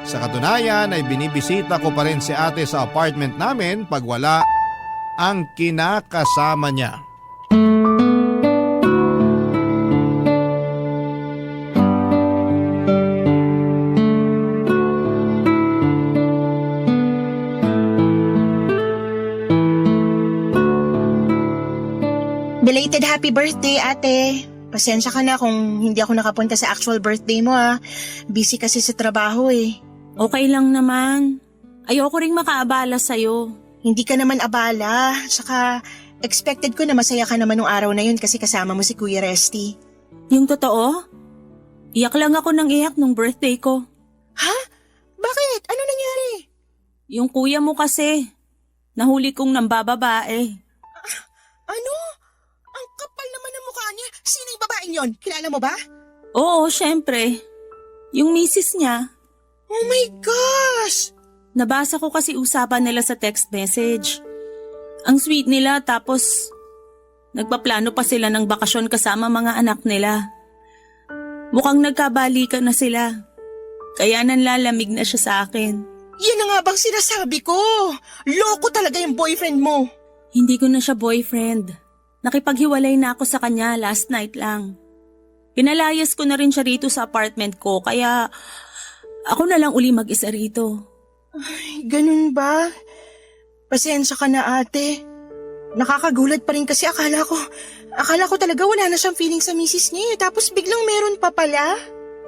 Sa katunayan ay binibisita ko pa rin si ate sa apartment namin pag wala ang kinakasama niya. Belated happy birthday, ate. Pasensya ka na kung hindi ako nakapunta sa actual birthday mo, ah. Busy kasi sa trabaho eh. Okay lang naman. Ayoko ring makaabala sa'yo. Hindi ka naman abala. Saka expected ko na masaya ka naman nung araw na yun kasi kasama mo si Kuya Resty. Yung totoo? Iyak lang ako ng iyak nung birthday ko. Ha? Bakit? Ano nangyari? Yung kuya mo kasi, nahuli kong nambababae. Ano? Ang kapal naman ng mukha niya. Sino yung babaeng yon? Kilala mo ba? Oo, syempre. Yung misis niya. Oh my gosh! Nabasa ko kasi usapan nila sa text message. Ang sweet nila tapos nagpaplano pa sila ng bakasyon kasama mga anak nila. Mukhang nagkabalikan na sila. Kaya nanlalamig na siya sa akin. Yan na nga bang sinasabi ko? Loko talaga yung boyfriend mo. Hindi ko na siya boyfriend. Nakipaghiwalay na ako sa kanya last night lang. Pinalayas ko na rin siya rito sa apartment ko kaya ako na lang uli mag-isa rito. Ganun ba? Pasensya ka na, ate. Nakakagulat pa rin kasi akala ko talaga wala na siyang feeling sa misis niya eh. Tapos biglang meron pa pala.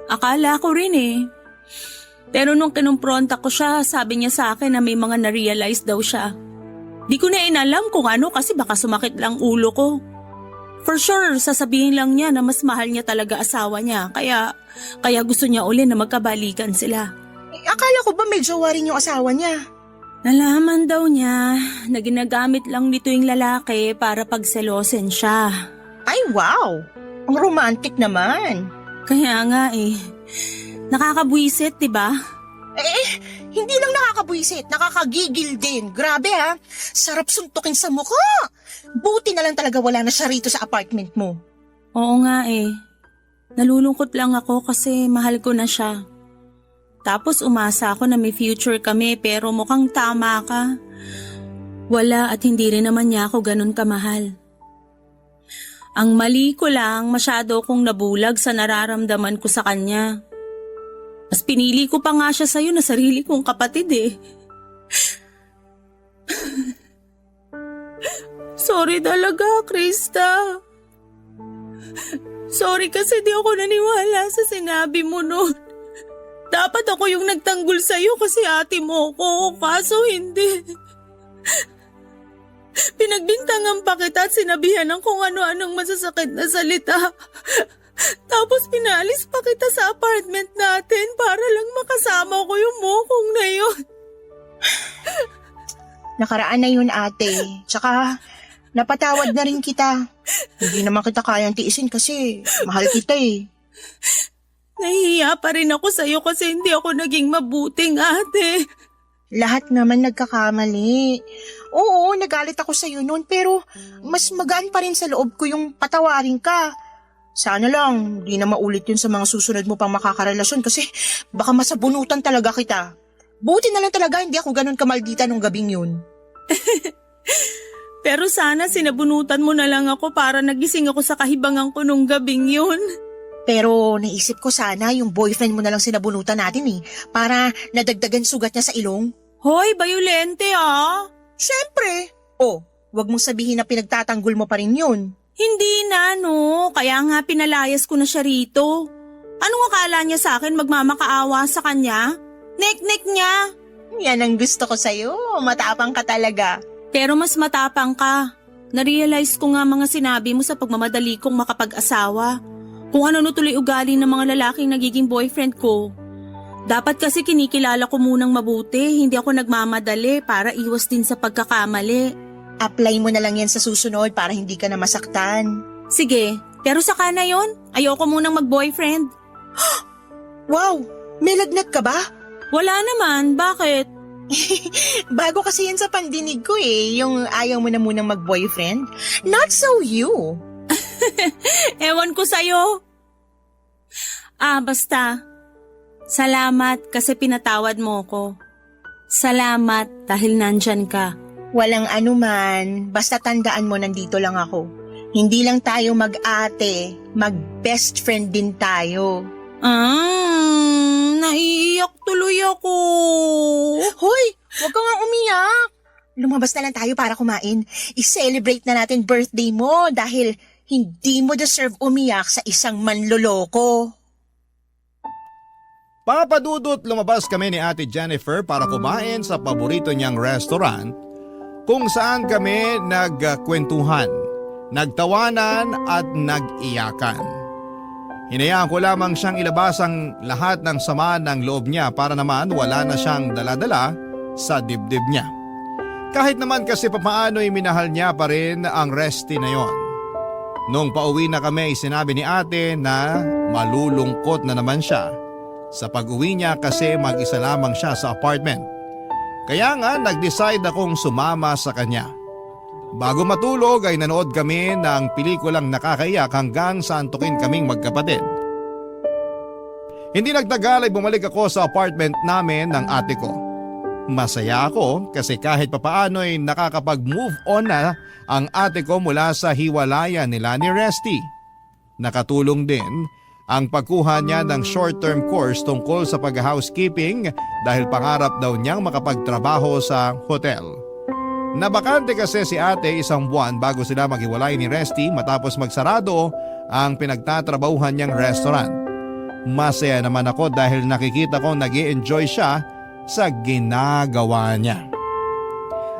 Akala ko rin eh. Pero nung kinumpronta ko siya, sabi niya sa akin na may mga na-realize daw siya. Di ko na inalam kung ano kasi baka sumakit lang ulo ko. For sure, sasabihin lang niya na mas mahal niya talaga asawa niya. Kaya gusto niya uli na magkabalikan sila. Eh, akala ko ba may jowa rin yung asawa niya? Nalaman daw niya na ginagamit lang nito yung lalaki para pagselosin siya. Ay, wow! Ang romantic naman. Kaya nga eh, nakakabwisit, diba? Hindi lang nakakabwisit, nakakagigil din. Grabe ha, sarap suntukin sa mukha. Buti na lang talaga wala na siya rito sa apartment mo. Oo nga eh. Nalulungkot lang ako kasi mahal ko na siya. Tapos umasa ako na may future kami pero mukhang tama ka. Wala at hindi rin naman niya ako ganun kamahal. Ang mali ko lang masyado kong nabulag sa nararamdaman ko sa kanya. Mas pinili ko pa nga siya sa'yo na sarili kong kapatid eh. Sorry talaga, Krista. Sorry kasi di ako naniwala sa sinabi mo noon. Dapat ako yung nagtanggol sa'yo kasi ate mo ko, kaso hindi. Pinagbintangan pa kita at sinabihan ng kung ano-anong masasakit na salita. Tapos pinalis pa kita sa apartment natin para lang makasama ko yung mokong na yun. Nakaraan na yun, ate. Tsaka, napatawad na rin kita. Hindi naman kita kayang tiisin kasi mahal kita eh. Nahihiya pa rin ako sa'yo kasi hindi ako naging mabuting ate. Lahat naman nagkakamali. Oo, nagalit ako sa'yo noon pero mas magaan pa rin sa loob ko yung patawarin ka. Sana lang, di na maulit yun sa mga susunod mo pang makakarelasyon kasi baka masabunutan talaga kita. Buti na lang talaga hindi ako ganun kamaldita nung gabing yun. Pero sana sinabunutan mo na lang ako para nagising ako sa kahibangan ko nung gabing yun. Pero naisip ko sana yung boyfriend mo na lang sinabunutan natin eh, para nadagdagan sugat niya sa ilong. Hoy, bayolente ah! Siyempre! Oh, wag mong sabihin na pinagtatanggol mo pa rin yun. Hindi na no, kaya nga pinalayas ko na siya rito. Anong akala niya sa akin magmamakaawa sa kanya? Nek-nek niya! Yan ang gusto ko sa'yo, matapang ka talaga. Pero mas matapang ka. Narealize ko nga mga sinabi mo sa pagmamadali kong makapag-asawa. Kung ano tuloy ugali ng mga lalaking nagiging boyfriend ko. Dapat kasi kinikilala ko munang mabuti, hindi ako nagmamadali para iwas din sa pagkakamali. Apply mo na lang yan sa susunod para hindi ka na masaktan. Sige, pero saka na yon, ayoko munang mag-boyfriend. Wow, may lagnat ka ba? Wala naman, bakit? Bago kasi yan sa pandinig ko eh, yung ayaw mo na munang mag-boyfriend. Not so you. Ewan ko sa'yo. Basta. Salamat kasi pinatawad mo ko. Salamat dahil nandyan ka. Walang anuman, basta tandaan mo nandito lang ako. Hindi lang tayo mag-ate, mag-best friend din tayo. Naiiyak tuloy ako. Hoy, huwag ka nga umiyak. Lumabas na lang tayo para kumain. I-celebrate na natin birthday mo dahil hindi mo deserve umiyak sa isang manloloko. Papadudot lumabas kami ni Ate Jennifer para kumain sa paborito niyang restaurant kung saan kami nagkwentuhan, nagtawanan at nag-iyakan. Hinayaan ko lamang siyang ilabas ang lahat ng sama ng loob niya para naman wala na siyang daladala sa dibdib niya. Kahit naman kasi papaano'y minahal niya pa rin ang Resty na yon. Nung pauwi na kami, sinabi ni ate na malulungkot na naman siya. Sa pag-uwi niya kasi mag-isa lamang siya sa apartment. Kaya nga nag-decide akong sumama sa kanya. Bago matulog ay nanood kami ng pelikulang nakakaiyak hanggang sa antukin kaming magkapatid. Hindi nagtagal ay bumalik ako sa apartment namin ng ate ko. Masaya ako kasi kahit papaano ay nakakapag-move on na ang ate ko mula sa hiwalayan nila ni Resty. Nakatulong din ang pagkuha niya ng short-term course tungkol sa pag-housekeeping dahil pangarap daw niyang makapagtrabaho sa hotel. Nabakante kasi si ate isang buwan bago sila maghiwalay ni Resty matapos magsarado ang pinagtatrabahuhan niyang restaurant. Masaya naman ako dahil nakikita ko nag-i-enjoy siya sa ginagawa niya.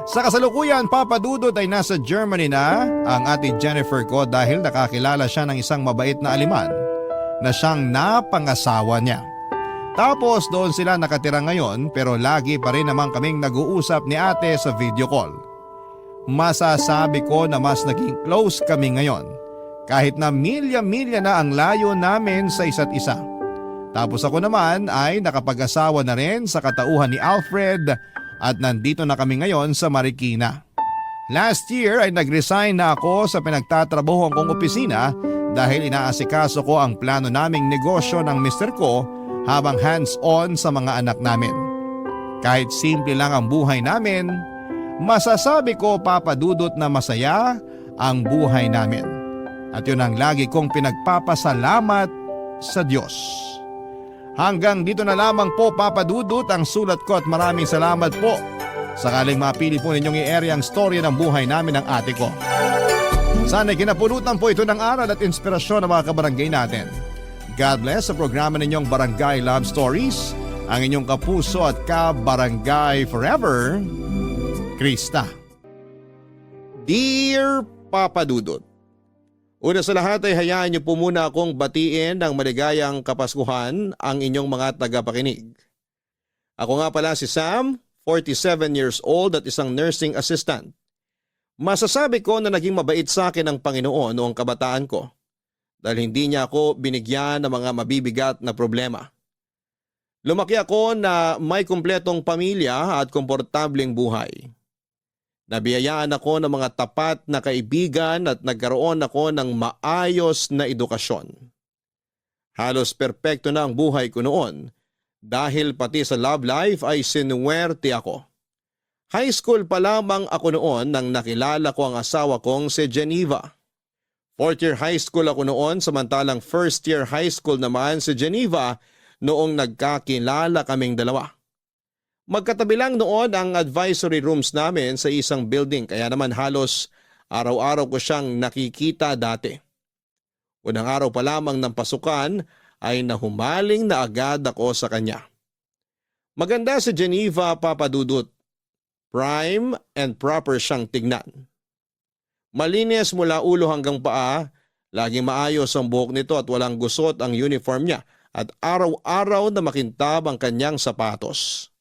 Sa kasalukuyan, papadudot ay nasa Germany na ang ate Jennifer ko dahil nakakilala siya ng isang mabait na aliman na siyang napangasawa niya. Tapos doon sila nakatira ngayon pero lagi pa rin naman kaming nag-uusap ni ate sa video call. Masasabi ko na mas naging close kami ngayon kahit na milya-milya na ang layo namin sa isa't isa. Tapos ako naman ay nakapag-asawa na rin sa katauhan ni Alfred at nandito na kami ngayon sa Marikina. Last year ay nag-resign na ako sa pinagtatrabahuhan kong opisina dahil inaasikaso ko ang plano naming negosyo ng mister ko habang hands-on sa mga anak namin. Kahit simple lang ang buhay namin, masasabi ko papadudot na masaya ang buhay namin. At yun ang lagi kong pinagpapasalamat sa Diyos. Hanggang dito na lamang po papadudot ang sulat ko at maraming salamat po. Sakaling mapili po ninyong i-area ang storya ng buhay namin ng ate ko. Sana'y kinapulutan po ito ng aral at inspirasyon ng mga kabarangay natin. God bless sa programa ninyong Barangay Love Stories, ang inyong kapuso at kabarangay forever, Krista. Dear Papa Dudut, una sa lahat ay hayaan niyo po muna akong batiin ng maligayang Kapaskuhan ang inyong mga tagapakinig. Ako nga pala si Sam, 47 years old at isang nursing assistant. Masasabi ko na naging mabait sa akin ang Panginoon noong kabataan ko dahil hindi niya ako binigyan ng mga mabibigat na problema. Lumaki ako na may kumpletong pamilya at komportableng buhay. Nabiyayaan ako ng mga tapat na kaibigan at nagkaroon ako ng maayos na edukasyon. Halos perpekto na ang buhay ko noon dahil pati sa love life ay sinuwerte ako. High school pa lamang ako noon nang nakilala ko ang asawa kong si Geneva. Fourth year high school ako noon samantalang first year high school naman si Geneva noong nagkakilala kaming dalawa. Magkatabi lang noon ang advisory rooms namin sa isang building kaya naman halos araw-araw ko siyang nakikita dati. Unang araw pa lamang ng pasukan ay nahumaling na agad ako sa kanya. Maganda si Geneva, Papa Dudut. Prime and proper siyang tignan. Malinis mula ulo hanggang paa, laging maayos ang buhok nito at walang gusot ang uniform niya at araw-araw na makintab ang kanyang sapatos.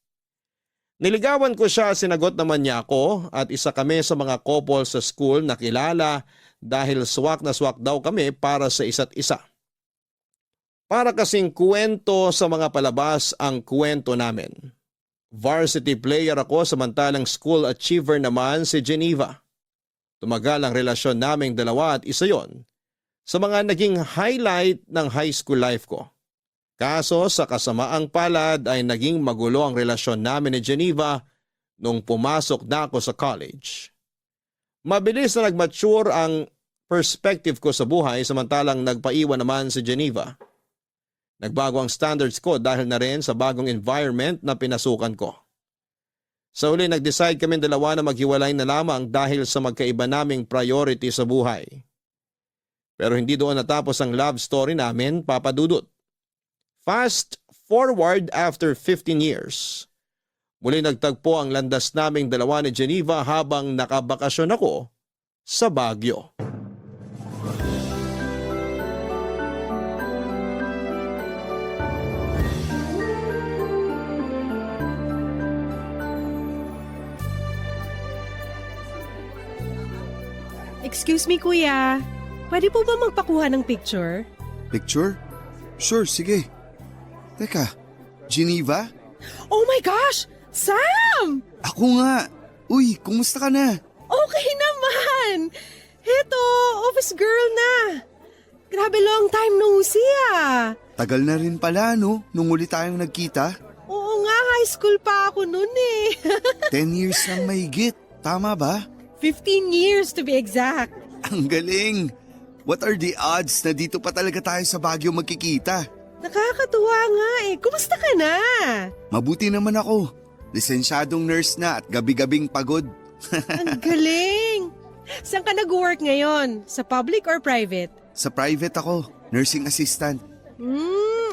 Niligawan ko siya, sinagot naman niya ako at isa kami sa mga couple sa school na kilala dahil swak na swak daw kami para sa isa't isa. Para kasing kwento sa mga palabas ang kwento namin. Varsity player ako samantalang school achiever naman si Geneva. Tumagal ang relasyon naming dalawa at isa yon sa mga naging highlight ng high school life ko. Kaso sa kasamaang palad ay naging magulo ang relasyon namin ni Geneva nung pumasok na ako sa college. Mabilis na nag-mature ang perspective ko sa buhay samantalang nagpaiwan naman si Geneva. Nagbago ang standards ko dahil na rin sa bagong environment na pinasukan ko. Sa uli nag-decide kami dalawa na maghiwalay na lamang dahil sa magkaiba naming priority sa buhay. Pero hindi doon natapos ang love story namin, Papa Dudut. Fast forward after 15 years. Muli nagtagpo ang landas naming dalawa ni Geneva habang nakabakasyon ako sa Baguio. Excuse me, kuya. Pwede po ba magpakuha ng picture? Picture? Sure, sige. Teka, Geneva? Oh my gosh! Sam! Ako nga. Uy, kumusta ka na? Okay naman! Heto, office girl na. Grabe, long time no see ah. Tagal na rin pala, no? Nung uli tayong nagkita. Oo nga, high school pa ako nun eh. 10 years nang mahigit. Tama ba? 15 years to be exact. Ang galing! What are the odds na dito pa talaga tayo sa Baguio magkikita? Nakakatuwa nga eh. Kumusta ka na? Mabuti naman ako. Lisensyadong nurse na at gabi-gabing pagod. Ang galing! Saan ka nag-work ngayon? Sa public or private? Sa private ako, nursing assistant.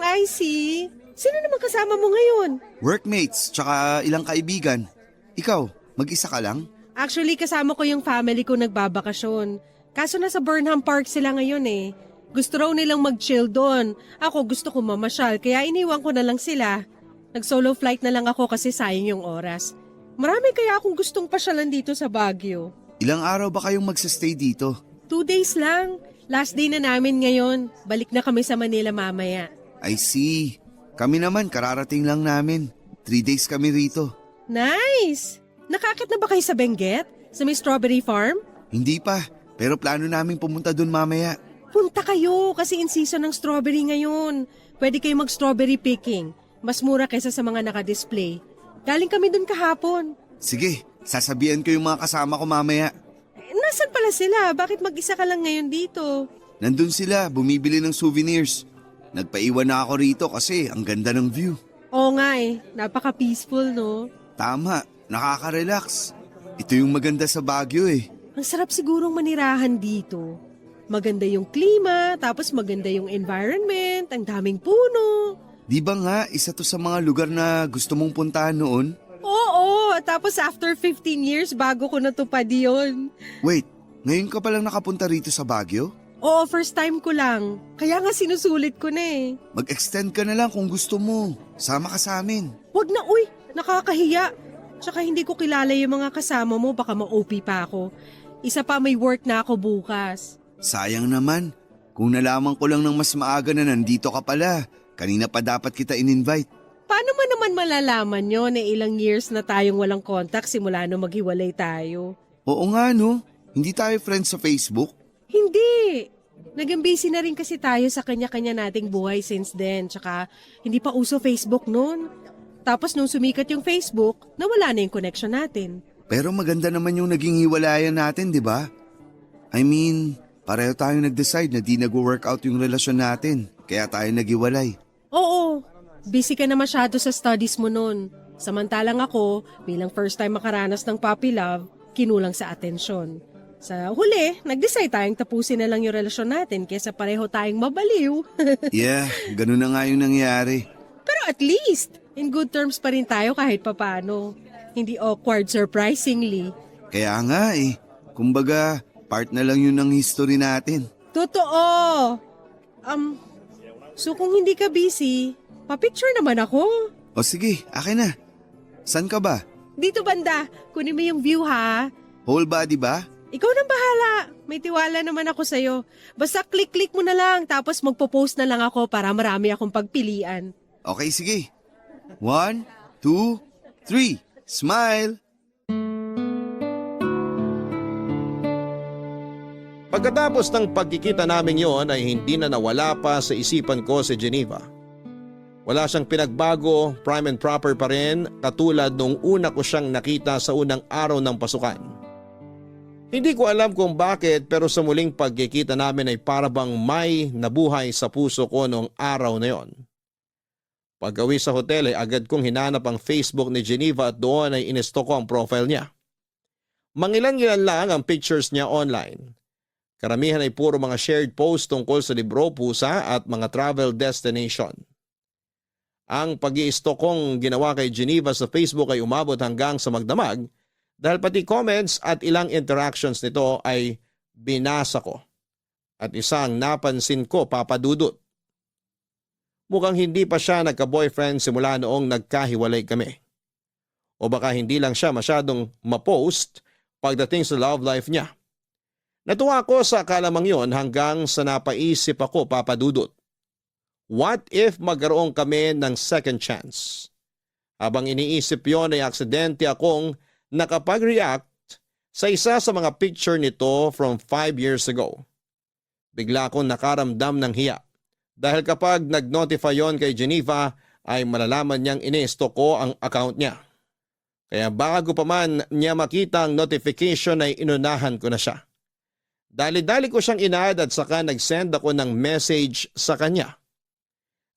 I see. Sino naman kasama mo ngayon? Workmates, tsaka ilang kaibigan. Ikaw, mag-isa ka lang? Actually, kasama ko yung family ko nagbabakasyon. Kaso nasa Burnham Park sila ngayon eh. Gusto raw nilang mag-chill doon. Ako gusto ko mamasyal, kaya iniwan ko na lang sila. Nag-solo flight na lang ako kasi sayang yung oras. Marami kaya akong gustong pasyalan dito sa Baguio. Ilang araw ba kayong magsastay dito? 2 days lang. Last day na namin ngayon. Balik na kami sa Manila mamaya. I see. Kami naman, kararating lang namin. 3 days kami rito. Nice! Nakakit na ba kayo sa Benguet? Sa may strawberry farm? Hindi pa, pero plano namin pumunta dun mamaya. Punta kayo kasi in season ng strawberry ngayon. Pwede kayo mag-strawberry picking. Mas mura kaysa sa mga naka-display. Galing kami dun kahapon. Sige, sasabihan ko yung mga kasama ko mamaya. Nasaan pala sila? Bakit mag-isa ka lang ngayon dito? Nandun sila, bumibili ng souvenirs. Nagpaiwan na ako rito kasi ang ganda ng view. Oo nga eh, napaka-peaceful no? Tama, nakaka-relax. Ito yung maganda sa Baguio eh. Ang sarap sigurong manirahan dito. Maganda yung klima, tapos maganda yung environment, ang daming puno. Di ba nga, isa to sa mga lugar na gusto mong puntahan noon? Oo, tapos after 15 years bago ko natupad yun. Wait, ngayon ka palang nakapunta rito sa Baguio? Oo, first time ko lang. Kaya nga sinusulit ko na eh. Mag-extend ka na lang kung gusto mo. Sama ka sa amin. Wag na uy, nakakahiya. Tsaka hindi ko kilala yung mga kasama mo, baka ma-OP pa ako. Isa pa may work na ako bukas. Sayang naman. Kung nalaman ko lang ng mas maaga na nandito ka pala, kanina pa dapat kita in-invite. Paano mo naman malalaman yun na ilang years na tayong walang contact simula nung maghiwalay tayo? Oo nga no, hindi tayo friends sa Facebook? Hindi. Naging busy na rin kasi tayo sa kanya-kanya nating buhay since then. Tsaka hindi pa uso Facebook noon. Tapos nung sumikat yung Facebook, nawala na yung connection natin. Pero maganda naman yung naging hiwalayan natin, di ba? I mean, pareho tayong nag-decide na di nag-workout yung relasyon natin. Kaya tayo naghiwalay. Oo, busy ka na masyado sa studies mo noon. Samantalang ako, bilang first time makaranas ng puppy love, kinulang sa atensyon. Sa huli, nag-decide tayong tapusin na lang yung relasyon natin kaysa pareho tayong mabaliw. Yeah, ganun na nga yung nangyari. Pero at least, in good terms pa rin tayo kahit papano. Hindi awkward surprisingly. Kaya nga eh, kumbaga, part na lang yun ng history natin. Totoo! So kung hindi ka busy, pa-picture naman ako. O sige, akin na. San ka ba? Dito banda, kunin mo yung view ha. Whole body ba? Ikaw nang bahala. May tiwala naman ako sa'yo. Basta click-click mo na lang tapos magpo-post na lang ako para marami akong pagpilian. Okay, sige. 1, 2, 3. Smile! Pagkatapos ng pagkikita namin yon ay hindi na nawala pa sa isipan ko si Geneva. Wala siyang pinagbago, prime and proper pa rin katulad nung una ko siyang nakita sa unang araw ng pasukan. Hindi ko alam kung bakit pero sa muling pagkikita namin ay parabang may nabuhay sa puso ko noong araw na yon. Pag-uwi sa hotel ay agad kong hinanap ang Facebook ni Geneva at doon ay inisto ko ang profile niya. Mangilan-ngilan lang ang pictures niya online. Karamihan ay puro mga shared posts tungkol sa libro, pusa at mga travel destination. Ang pag-i-stalk kong ginawa kay Geneva sa Facebook ay umabot hanggang sa magdamag dahil pati comments at ilang interactions nito ay binasa ko. At isang napansin ko, Papa Dudut. Mukhang hindi pa siya nagka-boyfriend simula noong nagkahiwalay kami. O baka hindi lang siya masyadong ma-post pagdating sa love life niya. Natuwa ako sa kalamang yon hanggang sa napaisip ako, Papa Dudut. What if magkaroon kami ng second chance? Habang iniisip yon ay aksidente akong nakapag-react sa isa sa mga picture nito from 5 years ago. Bigla akong nakaramdam ng hiya. Dahil kapag nag-notify yon kay Geneva ay malalaman niyang ini-stalk ko ang account niya. Kaya bago pa man niya makita ang notification ay inunahan ko na siya. Dali-dali ko siyang in-add at saka nag-send ako ng message sa kanya.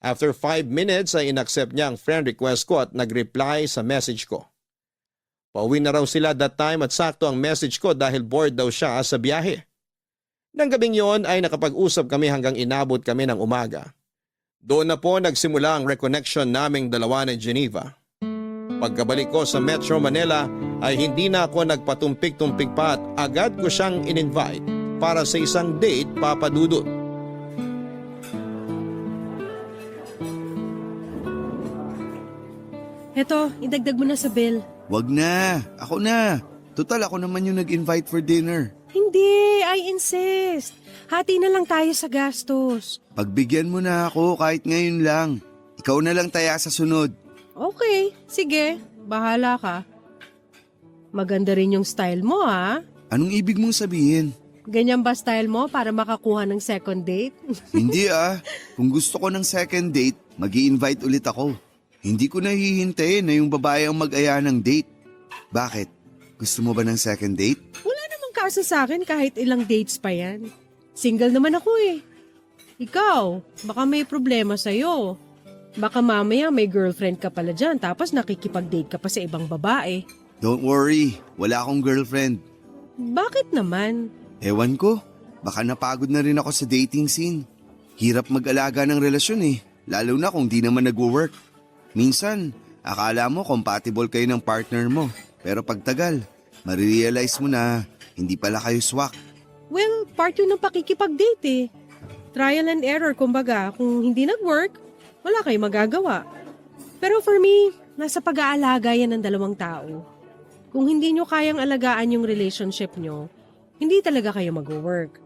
After 5 minutes ay inaccept niya ang friend request ko at nag-reply sa message ko. Pauwi na raw sila that time at sakto ang message ko dahil bored daw siya sa biyahe. Nang gabing yon ay nakapag-usap kami hanggang inabot kami ng umaga. Doon na po nagsimula ang reconnection naming dalawa ni Geneva. Pagkabalik ko sa Metro Manila ay hindi na ako nagpatumpik-tumpik pa at agad ko siyang in-invite para sa isang date, Papa Dudut. Eto, idagdag mo na sa bill. Wag na, ako na. Total ako naman yung nag-invite for dinner. Hindi, I insist. Hati na lang tayo sa gastos. Pagbigyan mo na ako kahit ngayon lang. Ikaw na lang taya sa sunod. Okay, sige. Bahala ka. Maganda rin yung style mo, ha? Anong ibig mong sabihin? Ganyan ba style mo para makakuha ng second date? Hindi ah. Kung gusto ko ng second date, mag-i-invite ulit ako. Hindi ko nahihintayin na yung babae ang mag-aya ng date. Bakit? Gusto mo ba ng second date? Wala namang kaso sa akin kahit ilang dates pa yan. Single naman ako eh. Ikaw, baka may problema sa'yo. Baka mamaya may girlfriend ka pala dyan tapos nakikipag-date ka pa sa ibang babae. Don't worry, wala akong girlfriend. Bakit naman? Ewan ko, baka napagod na rin ako sa dating scene. Hirap mag-alaga ng relasyon eh, lalo na kung di naman nag-work. Minsan, akala mo compatible kayo ng partner mo, pero pagtagal, marirealize mo na hindi pala kayo swak. Well, part yun ng pakikipag-date eh. Trial and error kumbaga, kung hindi nag-work, wala kayong magagawa. Pero for me, nasa pag-aalaga yan ng dalawang tao. Kung hindi nyo kayang alagaan yung relationship nyo, hindi talaga kayo mag-work.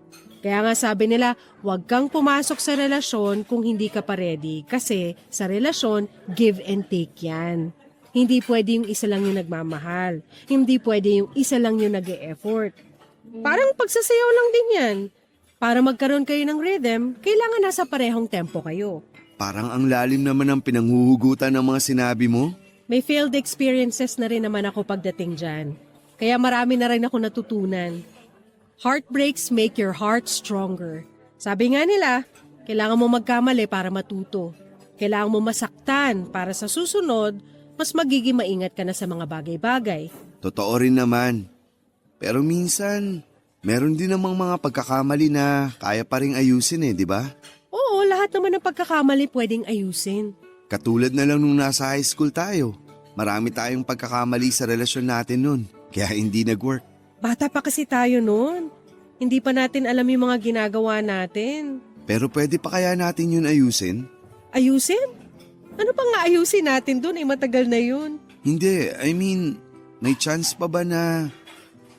Kaya nga sabi nila, huwag kang pumasok sa relasyon kung hindi ka pa ready kasi sa relasyon, give and take yan. Hindi pwede yung isa lang yung nagmamahal. Hindi pwede yung isa lang yung nag-e-effort. Parang pagsasayaw lang din yan. Para magkaroon kayo ng rhythm, kailangan nasa parehong tempo kayo. Parang ang lalim naman ang pinanghuhugutan ng mga sinabi mo. May failed experiences na rin naman ako pagdating dyan. Kaya marami na rin ako natutunan. Heartbreaks make your heart stronger. Sabi nga nila, kailangan mo magkamali para matuto. Kailangan mo masaktan para sa susunod, mas magiging maingat ka na sa mga bagay-bagay. Totoo rin naman. Pero minsan, meron din namang mga pagkakamali na kaya pa ring ayusin eh, di ba? Oo, lahat naman ng pagkakamali pwedeng ayusin. Katulad na lang nung nasa high school tayo. Marami tayong pagkakamali sa relasyon natin nun, kaya hindi nag-work. Bata pa kasi tayo noon. Hindi pa natin alam yung mga ginagawa natin. Pero pwede pa kaya natin yun ayusin? Ayusin? Ano pa nga ayusin natin dun? Matagal na yun. Hindi, I mean, may chance pa ba na,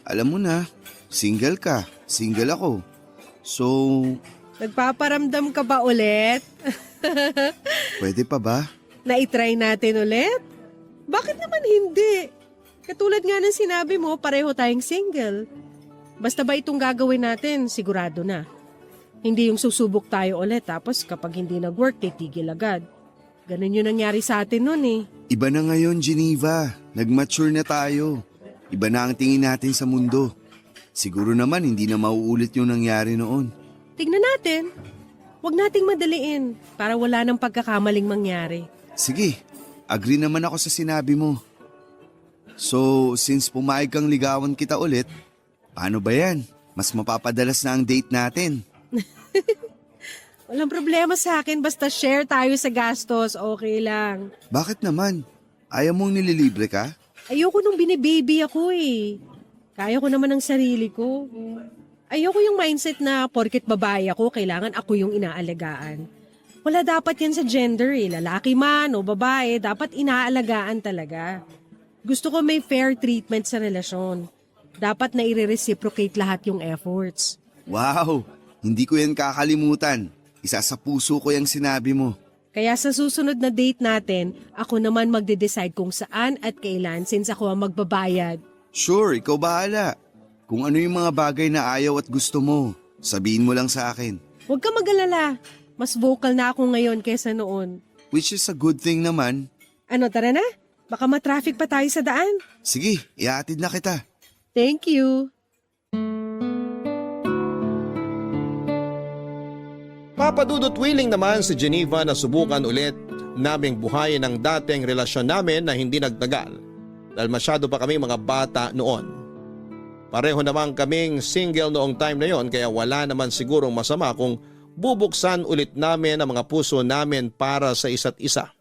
alam mo na, single ka, single ako. So, Nagpaparamdam ka ba ulit? pwede pa ba? Na-try natin ulit? Bakit naman hindi? Katulad nga ng sinabi mo, pareho tayong single. Basta ba itong gagawin natin, sigurado na. Hindi yung susubok tayo ulit tapos kapag hindi nag-work, titigil agad. Ganun yung nangyari sa atin nun eh. Iba na ngayon, Geneva. Nag-mature na tayo. Iba na ang tingin natin sa mundo. Siguro naman hindi na mauulit yung nangyari noon. Tignan natin. Huwag nating madaliin para wala nang pagkakamaling mangyari. Sige, agree naman ako sa sinabi mo. So, since pumayag kang ligawan kita ulit, paano ba yan? Mas mapapadalas na ang date natin. Walang problema sa akin basta share tayo sa gastos, okay lang. Bakit naman? Ayaw mong nililibre ka? Ayoko nung binibaby ako eh. Kaya ko naman ang sarili ko. Ayoko yung mindset na porket babae ako, kailangan ako yung inaalagaan. Wala dapat yan sa gender eh. Lalaki man o babae, dapat inaalagaan talaga. Gusto ko may fair treatment sa relasyon. Dapat na i-reciprocate lahat yung efforts. Wow, hindi ko yan kakalimutan. Isa sa puso ko yung sinabi mo. Kaya sa susunod na date natin, ako naman magde-decide kung saan at kailan since ako ang magbabayad. Sure, ikaw bahala. Kung ano yung mga bagay na ayaw at gusto mo, sabihin mo lang sa akin. Huwag ka mag-alala. Mas vocal na ako ngayon kesa noon. Which is a good thing naman. Ano, tara na? Baka matraffic pa tayo sa daan. Sige, ihatid na kita. Thank you. Papadudot willing naman si Geneva na subukan ulit naming buhayin ang dating relasyon namin na hindi nagtagal dahil masyado pa kami mga bata noon. Pareho naman kaming single noong time na yon kaya wala naman sigurong masama kung bubuksan ulit namin ang mga puso namin para sa isa't isa.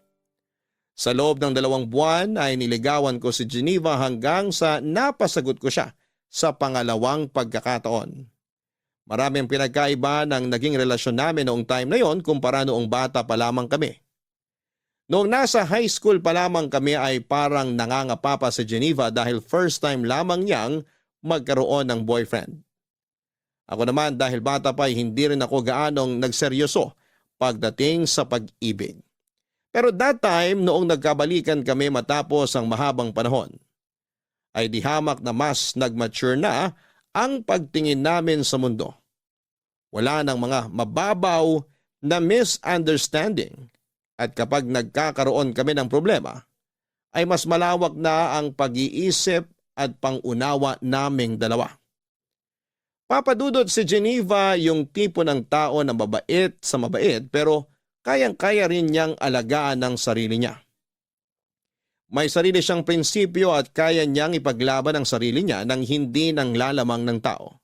Sa loob ng 2 buwan ay niligawan ko si Geneva hanggang sa napasagot ko siya sa pangalawang pagkakataon. Maraming pinagkaiba ng naging relasyon namin noong time na yon kumpara noong bata pa lamang kami. Noong nasa high school pa lamang kami ay parang nangangapa pa si Geneva dahil first time lamang niyang magkaroon ng boyfriend. Ako naman dahil bata pa ay hindi rin ako gaanong nagseryoso pagdating sa pag-ibig. Pero that time noong nagkabalikan kami matapos ang mahabang panahon, ay di hamak na mas nagmature na ang pagtingin namin sa mundo. Wala nang mga mababaw na misunderstanding at kapag nagkakaroon kami ng problema, ay mas malawak na ang pag-iisip at pangunawa naming dalawa. Papadudot si Geneva yung tipo ng tao na mabait sa mabait pero kayang-kaya rin niyang alagaan ng sarili niya. May sarili siyang prinsipyo at kaya niyang ipaglaban ang sarili niya nang hindi nang lalamang ng tao.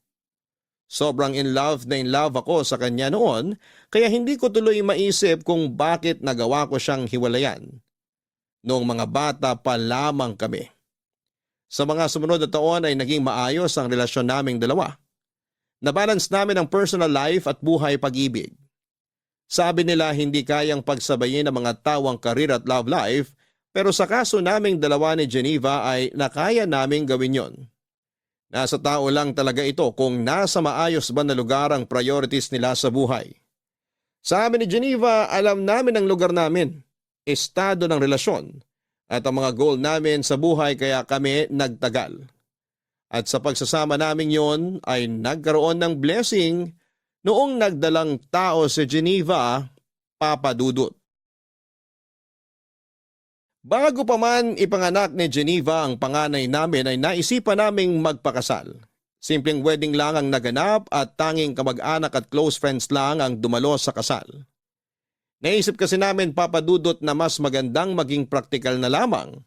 Sobrang in love ako sa kanya noon kaya hindi ko tuloy maisip kung bakit nagawa ko siyang hiwalayan. Noong mga bata pa lamang kami. Sa mga sumunod na taon ay naging maayos ang relasyon naming dalawa. Nabalance namin ang personal life at buhay pag-ibig. Sabi nila hindi kayang pagsabayin ang mga tawang karir at love life pero sa kaso naming dalawa ni Geneva ay nakaya naming gawin yon. Nasa tao lang talaga ito kung nasa maayos ba na lugar ang priorities nila sa buhay. Sabi ni Geneva, alam namin ang lugar namin, estado ng relasyon at ang mga goal namin sa buhay kaya kami nagtagal. At sa pagsasama namin yon ay nagkaroon ng blessing noong nagdalang tao si Geneva, papadudot. Bago pa man ipanganak ni Geneva ang panganay namin ay naisipan naming magpakasal. Simpleng wedding lang ang naganap at tanging kamag-anak at close friends lang ang dumalo sa kasal. Naisip kasi namin papadudot na mas magandang maging praktikal na lamang.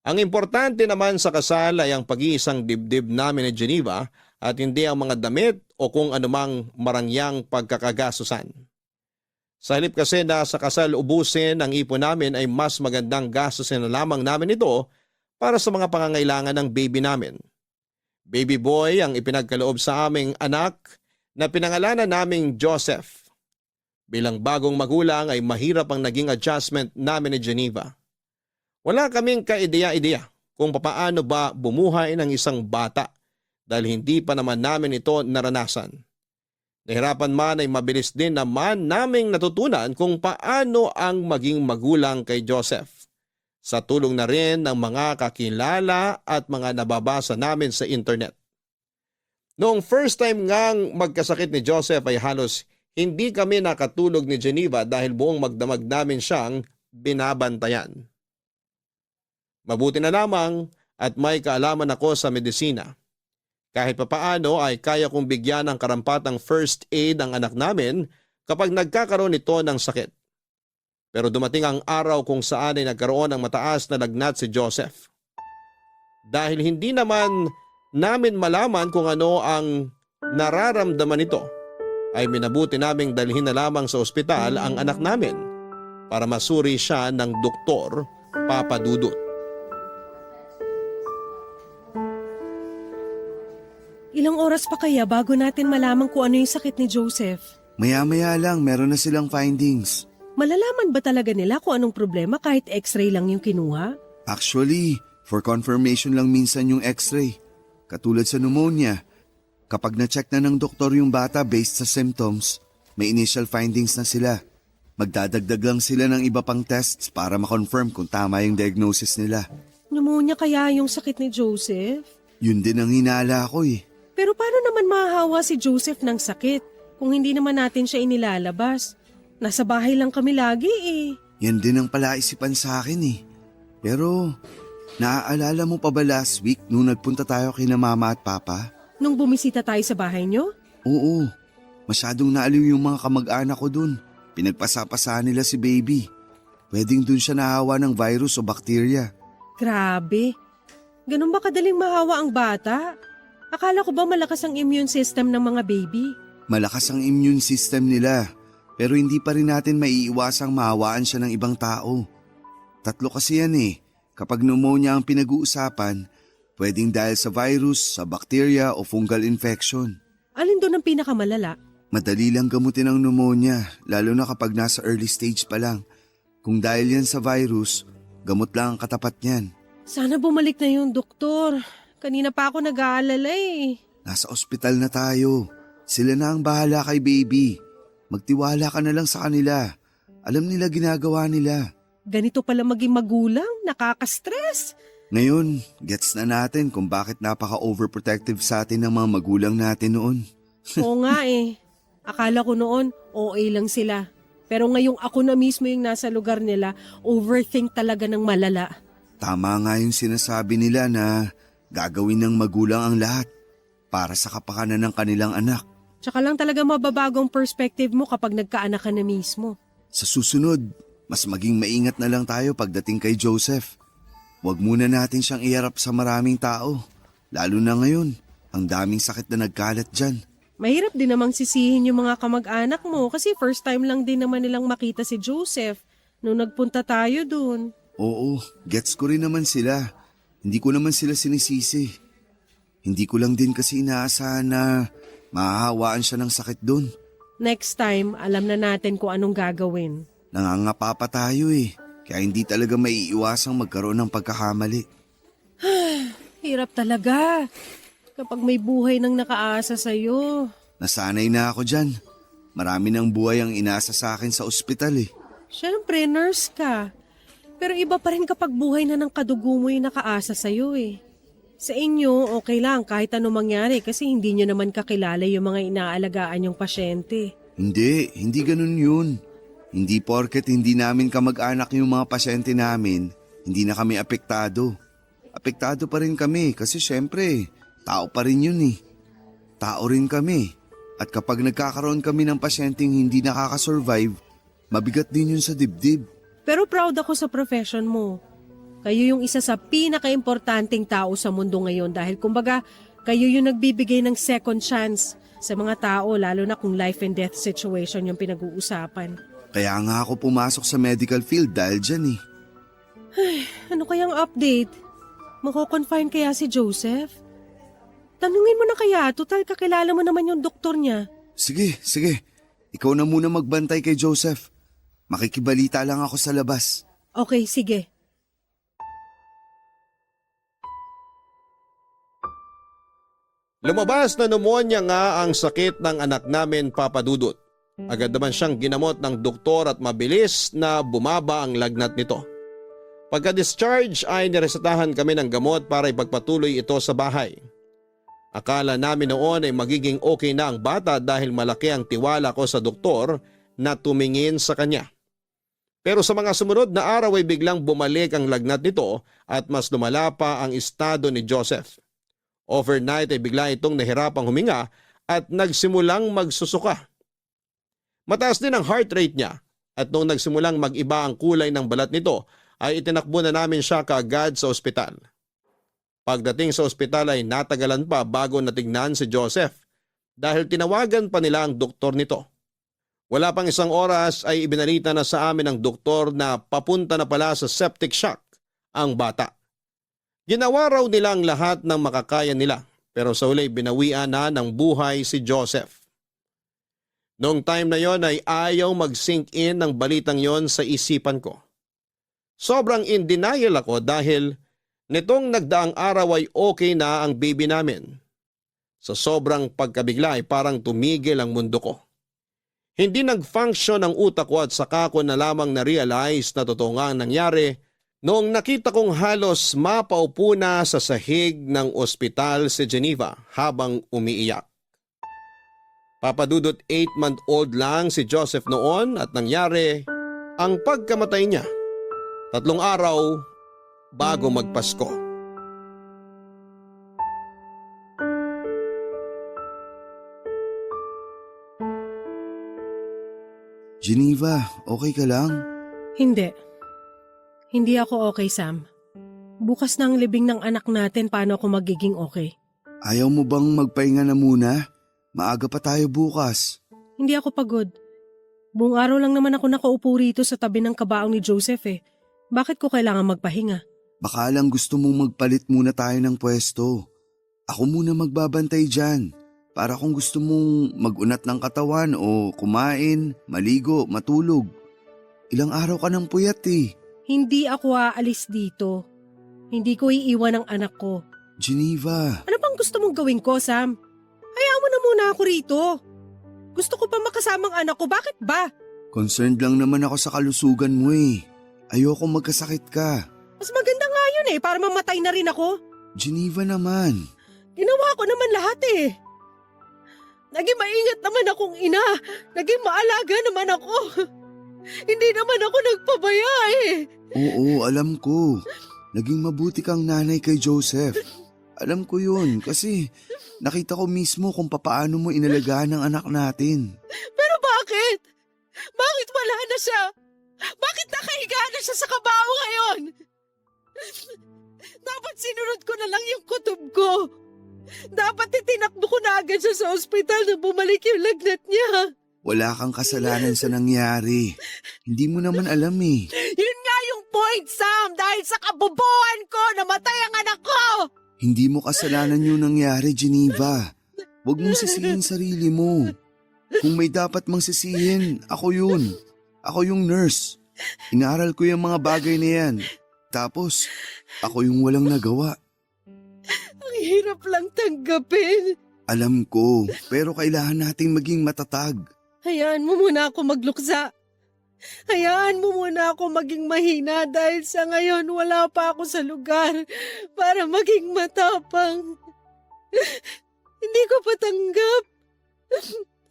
Ang importante naman sa kasal ay ang pag-iisang dibdib namin ni Geneva at hindi ang mga damit o kung anumang marangyang pagkakagasusan. Sa halip kasi na sa kasal ubusin ang ipon namin ay mas magandang gastusin na lamang namin ito para sa mga pangangailangan ng baby namin. Baby boy ang ipinagkaloob sa aming anak na pinangalanan naming Joseph. Bilang bagong magulang ay mahirap ang naging adjustment namin ni Geneva. Wala kaming kaideya-ideya kung papaano ba bumuhay ng isang bata dahil hindi pa naman namin ito naranasan. Nahirapan man ay mabilis din naman naming natutunan kung paano ang maging magulang kay Joseph. Sa tulong na rin ng mga kakilala at mga nababasa namin sa internet. Noong first time ngang magkasakit ni Joseph ay halos hindi kami nakatulog ni Geneva dahil buong magdamag namin siyang binabantayan. Mabuti na lamang at may kaalaman ako sa medisina. Kahit papaano ay kaya kong bigyan ng karampatang first aid ang anak namin kapag nagkakaroon ito ng sakit. Pero dumating ang araw kung saan ay nagkaroon ng mataas na lagnat si Joseph. Dahil hindi naman namin malaman kung ano ang nararamdaman nito, ay minabuti naming dalhin na lamang sa ospital ang anak namin para masuri siya ng doktor Papa Dudut. Ilang oras pa kaya bago natin malaman kung ano yung sakit ni Joseph? Maya-maya lang, meron na silang findings. Malalaman ba talaga nila kung anong problema kahit x-ray lang yung kinuha? Actually, for confirmation lang minsan yung x-ray. Katulad sa pneumonia, kapag na-check na ng doktor yung bata based sa symptoms, may initial findings na sila. Magdadagdag lang sila ng iba pang tests para ma-confirm kung tama yung diagnosis nila. Pneumonia kaya yung sakit ni Joseph? Yun din ang hinala ko eh. Pero paano naman mahahawa si Joseph ng sakit kung hindi naman natin siya inilalabas? Nasa bahay lang kami lagi eh. Yan din ang palaisipan sa akin eh. Pero, naaalala mo pa ba last week nung nagpunta tayo kina mama at papa? Nung bumisita tayo sa bahay nyo? Oo, masyadong naaliw yung mga kamag-anak ko dun. Pinagpasapasahan nila si baby. Pwedeng dun siya nahawa ng virus o bakterya. Grabe. Ganun ba kadaling mahawa ang bata? Akala ko ba malakas ang immune system ng mga baby? Malakas ang immune system nila, pero hindi pa rin natin maiiwasang mahawaan siya ng ibang tao. 3 kasi yan eh. Kapag pneumonia ang pinag-uusapan, pwedeng dahil sa virus, sa bacteria o fungal infection. Alin doon ang pinakamalala? Madali lang gamutin ang pneumonia, lalo na kapag nasa early stage pa lang. Kung dahil yan sa virus, gamot lang ang katapat niyan. Sana bumalik na yung doktor. Kanina pa ako nag-aalala eh. Nasa ospital na tayo. Sila na ang bahala kay baby. Magtiwala ka na lang sa kanila. Alam nila ginagawa nila. Ganito pala maging magulang, nakaka-stress. Ngayon, gets na natin kung bakit napaka-overprotective sa atin ng mga magulang natin noon. Oo nga eh. Akala ko noon, OA lang sila. Pero ngayong ako na mismo yung nasa lugar nila, overthink talaga ng malala. Tama nga yung sinasabi nila na gagawin ng magulang ang lahat para sa kapakanan ng kanilang anak. Tsaka lang talaga mababagong perspective mo kapag nagkaanak ka na mismo. Sa susunod, mas maging maingat na lang tayo pagdating kay Joseph. Huwag muna natin siyang iharap sa maraming tao. Lalo na ngayon, ang daming sakit na nagkalat dyan. Mahirap din namang sisihin yung mga kamag-anak mo kasi first time lang din naman nilang makita si Joseph nung nagpunta tayo dun. Oo, gets ko rin naman sila. Hindi ko naman sila sinisisi. Hindi ko lang din kasi inaasahan na mahahawaan siya ng sakit dun. Next time, alam na natin kung anong gagawin. Nangangapa pa tayo eh. Kaya hindi talaga maiiwasang magkaroon ng pagkakamali. Hirap talaga kapag may buhay nang nakaasa sa'yo. Nasanay na ako dyan. Marami ng buhay ang inasa sa akin sa ospital eh. Siyempre, nurse ka. Pero iba pa rin kapag buhay na ng kadugo mo yung nakaasa sa'yo eh. Sa inyo, okay lang kahit ano mangyari kasi hindi nyo naman kakilala yung mga inaalagaan yung pasyente. Hindi ganun yun. Hindi porket hindi namin kamag-anak yung mga pasyente namin, hindi na kami apektado. Apektado pa rin kami kasi syempre, tao pa rin yun eh. Tao rin kami. At kapag nagkakaroon kami ng pasyenteng hindi nakakasurvive, mabigat din yun sa dibdib. Pero proud ako sa profession mo. Kayo yung isa sa pinaka-importanting tao sa mundo ngayon dahil kumbaga kayo yung nagbibigay ng second chance sa mga tao lalo na kung life and death situation yung pinag-uusapan. Kaya nga ako pumasok sa medical field dahil dyan eh. Ano kayang update? Mako-confine kaya si Joseph? Tanungin mo na kaya, total kakilala mo naman yung doktor niya. Sige. Ikaw na muna magbantay kay Joseph. Makikibalita lang ako sa labas. Okay, sige. Lumabas na pneumonia nga ang sakit ng anak namin, Papa Dudut. Agad naman siyang ginamot ng doktor at mabilis na bumaba ang lagnat nito. Pagka-discharge ay niresetahan kami ng gamot para ipagpatuloy ito sa bahay. Akala namin noon ay magiging okay na ang bata dahil malaki ang tiwala ko sa doktor na tumingin sa kanya. Pero sa mga sumunod na araw ay biglang bumalik ang lagnat nito at mas lumala pa ang estado ni Joseph. Overnight ay bigla itong nahirapang huminga at nagsimulang magsusuka. Mataas din ang heart rate niya at noong nagsimulang mag-iba ang kulay ng balat nito ay itinakbo na namin siya kaagad sa ospital. Pagdating sa ospital ay natagalan pa bago natignan si Joseph dahil tinawagan pa nila ang doktor nito. Wala pang isang oras ay ibinalita na sa amin ng doktor na papunta na pala sa septic shock ang bata. Ginawa raw nila ang lahat ng makakaya nila pero sa uli binawian na ng buhay si Joseph. Noong time na yon ay ayaw mag-sink in ng balitang yon sa isipan ko. Sobrang in denial ako dahil nitong nagdaang araw ay okay na ang baby namin. Sa sobrang pagkabigla ay parang tumigil ang mundo ko. Hindi nag-function ang utak ko at saka ko na lamang na-realize na totoo nga ang nangyari noong nakita kong halos mapaupo na sa sahig ng ospital si Geneva habang umiiyak. Papadudot 8-month-old lang si Joseph noon at nangyari ang pagkamatay niya 3 araw bago magpasko. Geneva, okay ka lang? Hindi. Hindi ako okay, Sam. Bukas na ang libing ng anak natin, paano ako magiging okay? Ayaw mo bang magpahinga na muna? Maaga pa tayo bukas. Hindi ako pagod. Buong araw lang naman ako nakaupo rito sa tabi ng kabaong ni Joseph eh. Bakit ko kailangan magpahinga? Baka lang gusto mong magpalit muna tayo ng pwesto. Ako muna magbabantay dyan. Para kung gusto mong mag-unat ng katawan o kumain, maligo, matulog. Ilang araw ka ng puyat eh. Hindi ako aalis dito. Hindi ko iiwan ang anak ko. Geneva. Ano bang gusto mong gawin ko, Sam? Hayaan mo na muna ako rito. Gusto ko pa makasamang anak ko, bakit ba? Concerned lang naman ako sa kalusugan mo eh. Ayoko magkasakit ka. Mas maganda nga yun eh, para mamatay na rin ako. Geneva naman. Ginawa ko naman lahat eh. Naging maingat naman akong ina. Naging maalaga naman ako. Hindi naman ako nagpabaya eh. Oo, alam ko. Naging mabuti kang nanay kay Joseph. Alam ko yun kasi nakita ko mismo kung papaano mo inalagaan ang anak natin. Pero bakit? Bakit wala na siya? Bakit nakahiga na siya sa kabao ngayon? Dapat sinunod ko na lang yung kutob ko. Dapat itinakbo ko na agad siya sa ospital na bumalik yung lagnat niya. Wala kang kasalanan sa nangyari. Hindi mo naman alam eh. Yun nga yung point, Sam. Dahil sa kabobohan ko, namatay ang anak ko. Hindi mo kasalanan yung nangyari, Geneva. Huwag mong sisihin sarili mo. Kung may dapat mang sisihin, ako yun. Ako yung nurse. Inaral ko yung mga bagay na yan. Tapos, ako yung walang nagawa. Ang hirap lang tanggapin. Alam ko, pero kailangan nating maging matatag. Hayaan mo muna ako magluksa. Hayaan mo muna ako maging mahina dahil sa ngayon wala pa ako sa lugar para maging matapang. Hindi ko patanggap.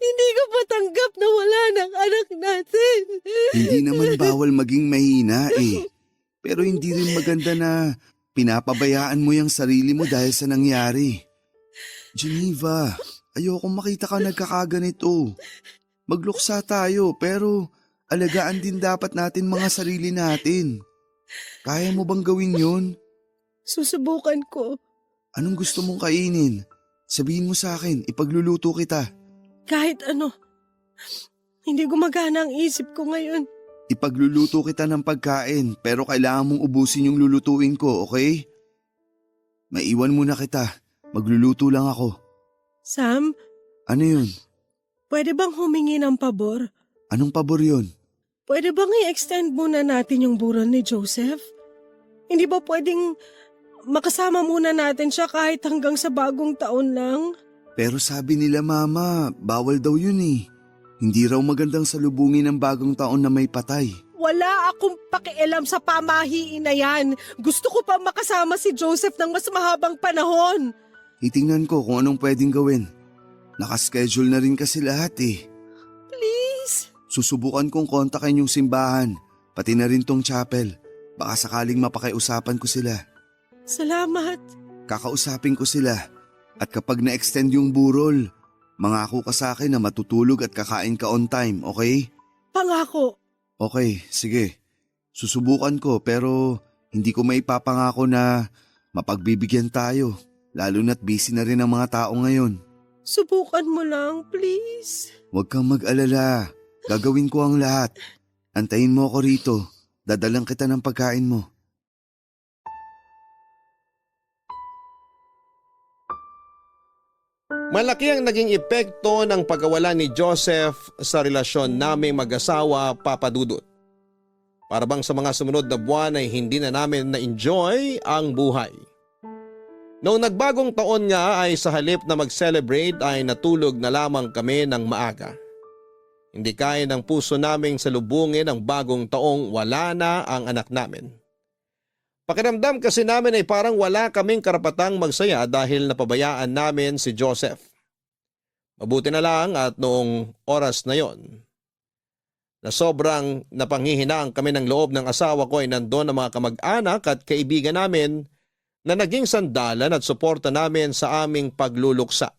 Hindi ko patanggap na wala ng anak natin. Hindi naman bawal maging mahina eh. Pero hindi rin maganda na pinapabayaan mo yung sarili mo dahil sa nangyari. Geneva, ayokong makita ka nagkakaganito. Magluksa tayo pero alagaan din dapat natin mga sarili natin. Kaya mo bang gawin yun? Susubukan ko. Anong gusto mong kainin? Sabihin mo sa akin, ipagluluto kita. Kahit ano. Hindi gumagana ang isip ko ngayon. Ipagluluto kita ng pagkain pero kailangan mong ubusin yung lulutuin ko, okay? Maiwan muna kita. Magluluto lang ako. Sam, Ano yun? pwede bang humingi ng pabor? Anong pabor yun? Pwede bang i-extend muna natin yung buron ni Joseph? Hindi ba pwedeng makasama muna natin siya kahit hanggang sa bagong taon lang? Pero sabi nila mama, bawal daw yun eh. Hindi raw magandang salubungin ng bagong taon na may patay. Wala akong pakialam sa pamahiin na yan. Gusto ko pa makasama si Joseph ng mas mahabang panahon. Titingnan ko kung anong pwedeng gawin. Nakaschedule na rin kasi lahat eh. Please? Susubukan kong kontakin yung simbahan Pati na rin tong chapel. Baka sakaling mapakiusapan ko sila. Salamat. Kakausapin ko sila. At kapag na-extend yung burol, mangako ka sa akin na matutulog at kakain ka on time, okay? Pangako. Okay, sige. Susubukan ko pero hindi ko maipapangako na mapagbibigyan tayo. Lalo na't busy na rin ang mga tao ngayon. Subukan mo lang, please. Huwag kang mag-alala. Gagawin ko ang lahat. Antayin mo ako rito. Dadalang kita ng pagkain mo. Malaki ang naging epekto ng pagkawala ni Joseph sa relasyon naming mag-asawa, Papa Dudut. Para bang sa mga sumunod na buwan ay hindi na namin na-enjoy ang buhay. Noong nagbagong taon nga ay sa halip na mag-celebrate ay natulog na lamang kami ng maaga. Hindi kaya ng puso naming salubungin ang bagong taong wala na ang anak namin. Pakiramdam kasi namin ay parang wala kaming karapatang magsaya dahil napabayaan namin si Joseph. Mabuti na lang at noong oras na yon, na sobrang napanghihinaan kami ng loob ng asawa ko ay nandoon ang mga kamag-anak at kaibigan namin na naging sandalan at suporta namin sa aming pagluluksa.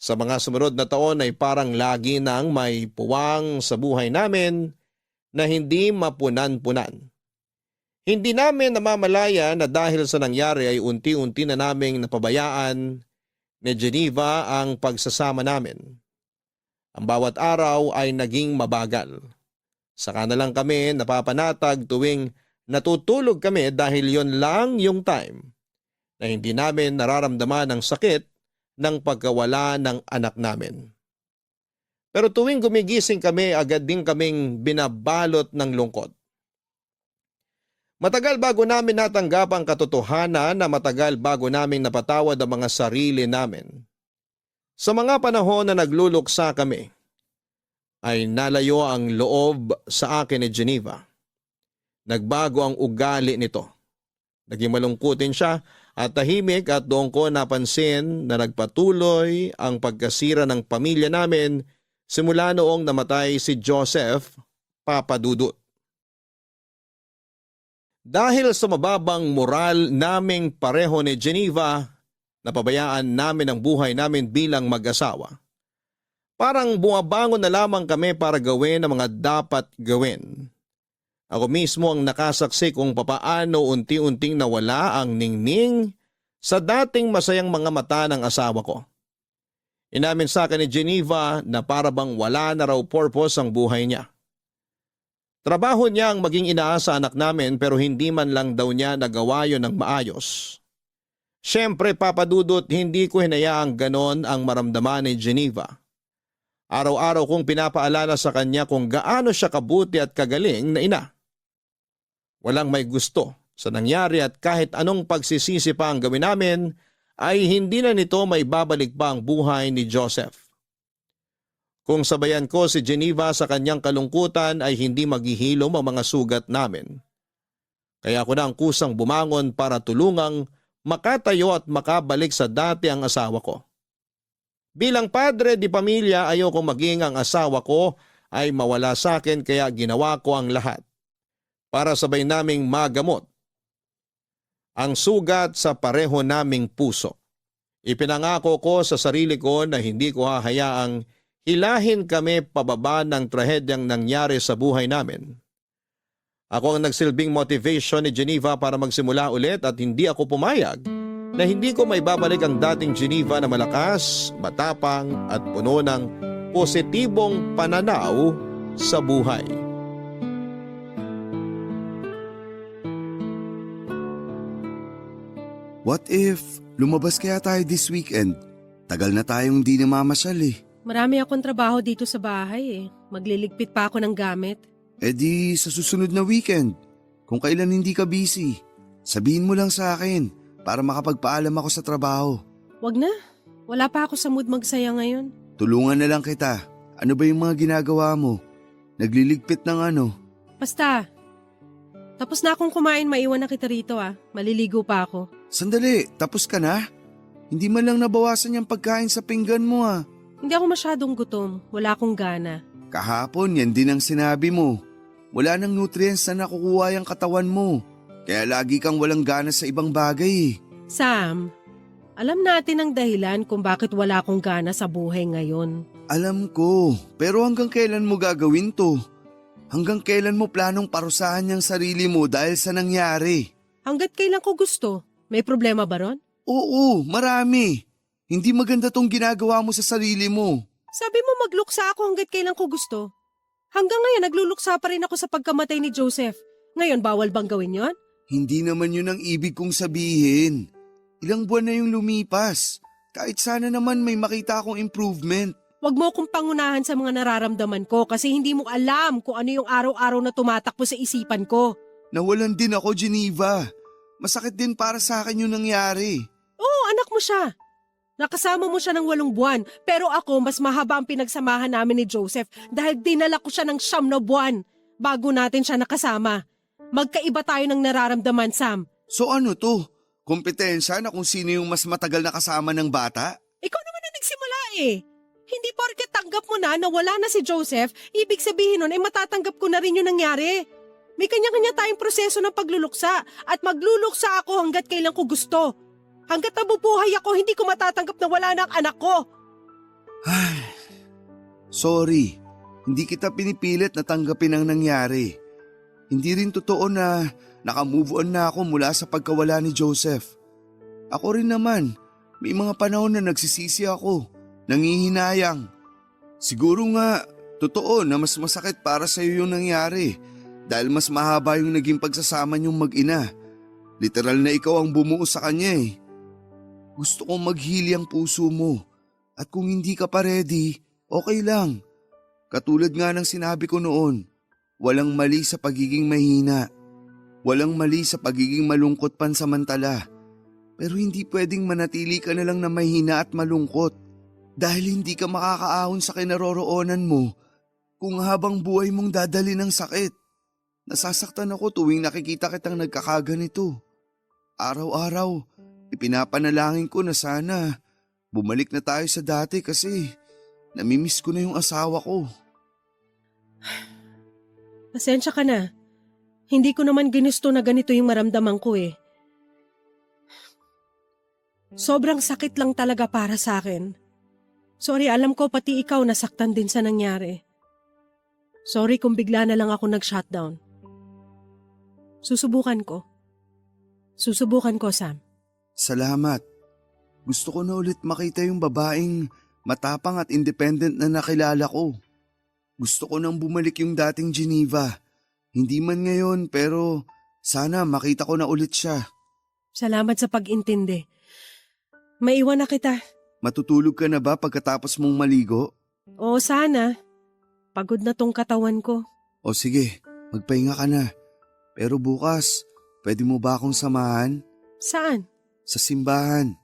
Sa mga sumunod na taon ay parang lagi nang may puwang sa buhay namin na hindi mapunan-punan. Hindi namin namamalaya na dahil sa nangyari ay unti-unti na naming napabayaan ni Geneva ang pagsasama namin. Ang bawat araw ay naging mabagal. Saka na lang kami napapanatag tuwing natutulog kami dahil yon lang yung time na hindi namin nararamdaman ang sakit ng pagkawala ng anak namin. Pero tuwing gumigising kami, agad din kaming binabalot ng lungkot. Matagal bago namin natanggap ang katotohanan na matagal bago namin napatawad ang mga sarili namin. Sa mga panahon na nagluluksa kami, ay nalayo ang loob sa akin ni Geneva. Nagbago ang ugali nito. Naging malungkutin siya at tahimik at doon ko napansin na nagpatuloy ang pagkasira ng pamilya namin simula noong namatay si Joseph, Papa Dudut. Dahil sa mababang moral naming pareho ni Geneva, napabayaan namin ang buhay namin bilang mag-asawa. Parang bumabangon na lamang kami para gawin ang mga dapat gawin. Ako mismo ang nakasaksi kung papaano unti-unting nawala ang ningning sa dating masayang mga mata ng asawa ko. Inamin sa akin ni Geneva na para bang wala na raw purpose ang buhay niya. Trabaho niya ang maging ina sa anak namin pero hindi man lang daw niya nagawa yon ng maayos. Siyempre, Papa Dudut, hindi ko hinayaang ganon ang maramdaman ni Geneva. Araw-araw kong pinapaalala sa kanya kung gaano siya kabuti at kagaling na ina. Walang may gusto sa nangyari at kahit anong pagsisisi pa ang gawin namin ay hindi na nito may babalik pa ang buhay ni Joseph. Kung sabayan ko si Geneva sa kanyang kalungkutan ay hindi maghihilom ang mga sugat namin. Kaya ako na ang kusang bumangon para tulungang makatayo at makabalik sa dati ang asawa ko. Bilang padre di pamilya, ayoko maging ang asawa ko ay mawala sa akin kaya ginawa ko ang lahat para sabay naming magamot ang sugat sa pareho naming puso. Ipinangako ko sa sarili ko na hindi ko hahayaang hilahin kami pababa ng trahedyang nangyari sa buhay namin. Ako ang nagsilbing motivation ni Geneva para magsimula ulit at hindi ako pumayag na hindi ko may babalik ang dating Geneva na malakas, matapang at puno ng positibong pananaw sa buhay. What if lumabas kaya tayo this weekend? Tagal na tayong di namamasyal eh. Marami akong trabaho dito sa bahay eh. Magliligpit pa ako ng gamit. E di sa susunod na weekend, kung kailan hindi ka busy, sabihin mo lang sa akin para makapagpaalam ako sa trabaho. Wag na. Wala pa ako sa mood magsaya ngayon. Tulungan na lang kita. Ano ba yung mga ginagawa mo? Nagliligpit ng ano? Basta. Tapos na akong kumain, maiwan na kita rito ah. Maliligo pa ako. Sandali, tapos ka na? Hindi man lang nabawasan yung pagkain sa pinggan mo ah. Hindi ako masyadong gutom. Wala akong gana. Kahapon yan din ang sinabi mo. Wala nang nutrients na nakukuha yung katawan mo. Kaya lagi kang walang gana sa ibang bagay eh. Sam, alam natin ang dahilan kung bakit wala akong gana sa buhay ngayon. Alam ko, pero hanggang kailan mo gagawin to? Hanggang kailan mo planong parusahan yung sarili mo dahil sa nangyari? Hanggat kailan ko gusto. May problema ba ron? Oo, marami. Hindi maganda tong ginagawa mo sa sarili mo. Sabi mo magluksa ako hanggat kailan ko gusto. Hanggang ngayon nagluluksa pa rin ako sa pagkamatay ni Joseph. Ngayon bawal bang gawin yon? Hindi naman yun ang ibig kong sabihin. Ilang buwan na yung lumipas. Kahit sana naman may makita akong improvement. Huwag mo akong pangunahan sa mga nararamdaman ko kasi hindi mo alam kung ano yung araw-araw na tumatakbo sa isipan ko. Nawalan din ako, Geneva. Masakit din para sa akin yung nangyari. Oo, anak mo siya. Nakasama mo siya ng 8 buwan, pero ako mas mahaba ang pinagsamahan namin ni Joseph dahil dinala ko siya ng 9 na buwan bago natin siya nakasama. Magkaiba tayo ng nararamdaman, Sam. So ano to? Kompetensya na kung sino yung mas matagal na kasama ng bata? Ikaw naman na nagsimula eh. Hindi porket tanggap mo na wala na si Joseph, ibig sabihin nun ay matatanggap ko na rin yung nangyari. May kanya-kanya tayong proseso ng pagluluksa at magluluksa ako hanggat kailan ko gusto. Hanggat nabubuhay ako, hindi ko matatanggap na wala na ang anak ko. Sorry, hindi kita pinipilit na tanggapin ang nangyari. Hindi rin totoo na nakamove on na ako mula sa pagkawala ni Joseph. Ako rin naman, may mga panahon na nagsisisi ako, nangihinayang. Siguro nga, totoo na mas masakit para sa iyo yung nangyari dahil mas mahaba yung naging pagsasama niyong mag-ina. Literal na ikaw ang bumuo sa kanya eh. Gusto kong maghili ang puso mo at kung hindi ka pa ready, okay lang. Katulad nga ng sinabi ko noon, walang mali sa pagiging mahina. Walang mali sa pagiging malungkot pansamantala. Pero hindi pwedeng manatili ka na lang na mahina at malungkot dahil hindi ka makakaahon sa kinaroroonan mo kung habang buhay mong dadali ng sakit. Nasasaktan ako tuwing nakikita kitang nagkakaganito. Araw-araw, ipinapanalangin ko na sana bumalik na tayo sa dati kasi namimiss ko na yung asawa ko. Pasensya ka na. Hindi ko naman ginusto na ganito yung maramdaman ko eh. Sobrang sakit lang talaga para sa akin. Sorry, alam ko pati ikaw nasaktan din sa nangyari. Sorry kung bigla na lang ako nag-shutdown. Susubukan ko. Susubukan ko, Sam. Salamat. Gusto ko na ulit makita yung babaeng matapang at independent na nakilala ko. Gusto ko nang bumalik yung dating Geneva. Hindi man ngayon pero sana makita ko na ulit siya. Salamat sa pag-intindi. Maiwan na kita. Matutulog ka na ba pagkatapos mong maligo? Oo, sana. Pagod na tong katawan ko. O sige, magpahinga ka na. Pero bukas, pwede mo ba akong samahan? Saan? Sa simbahan.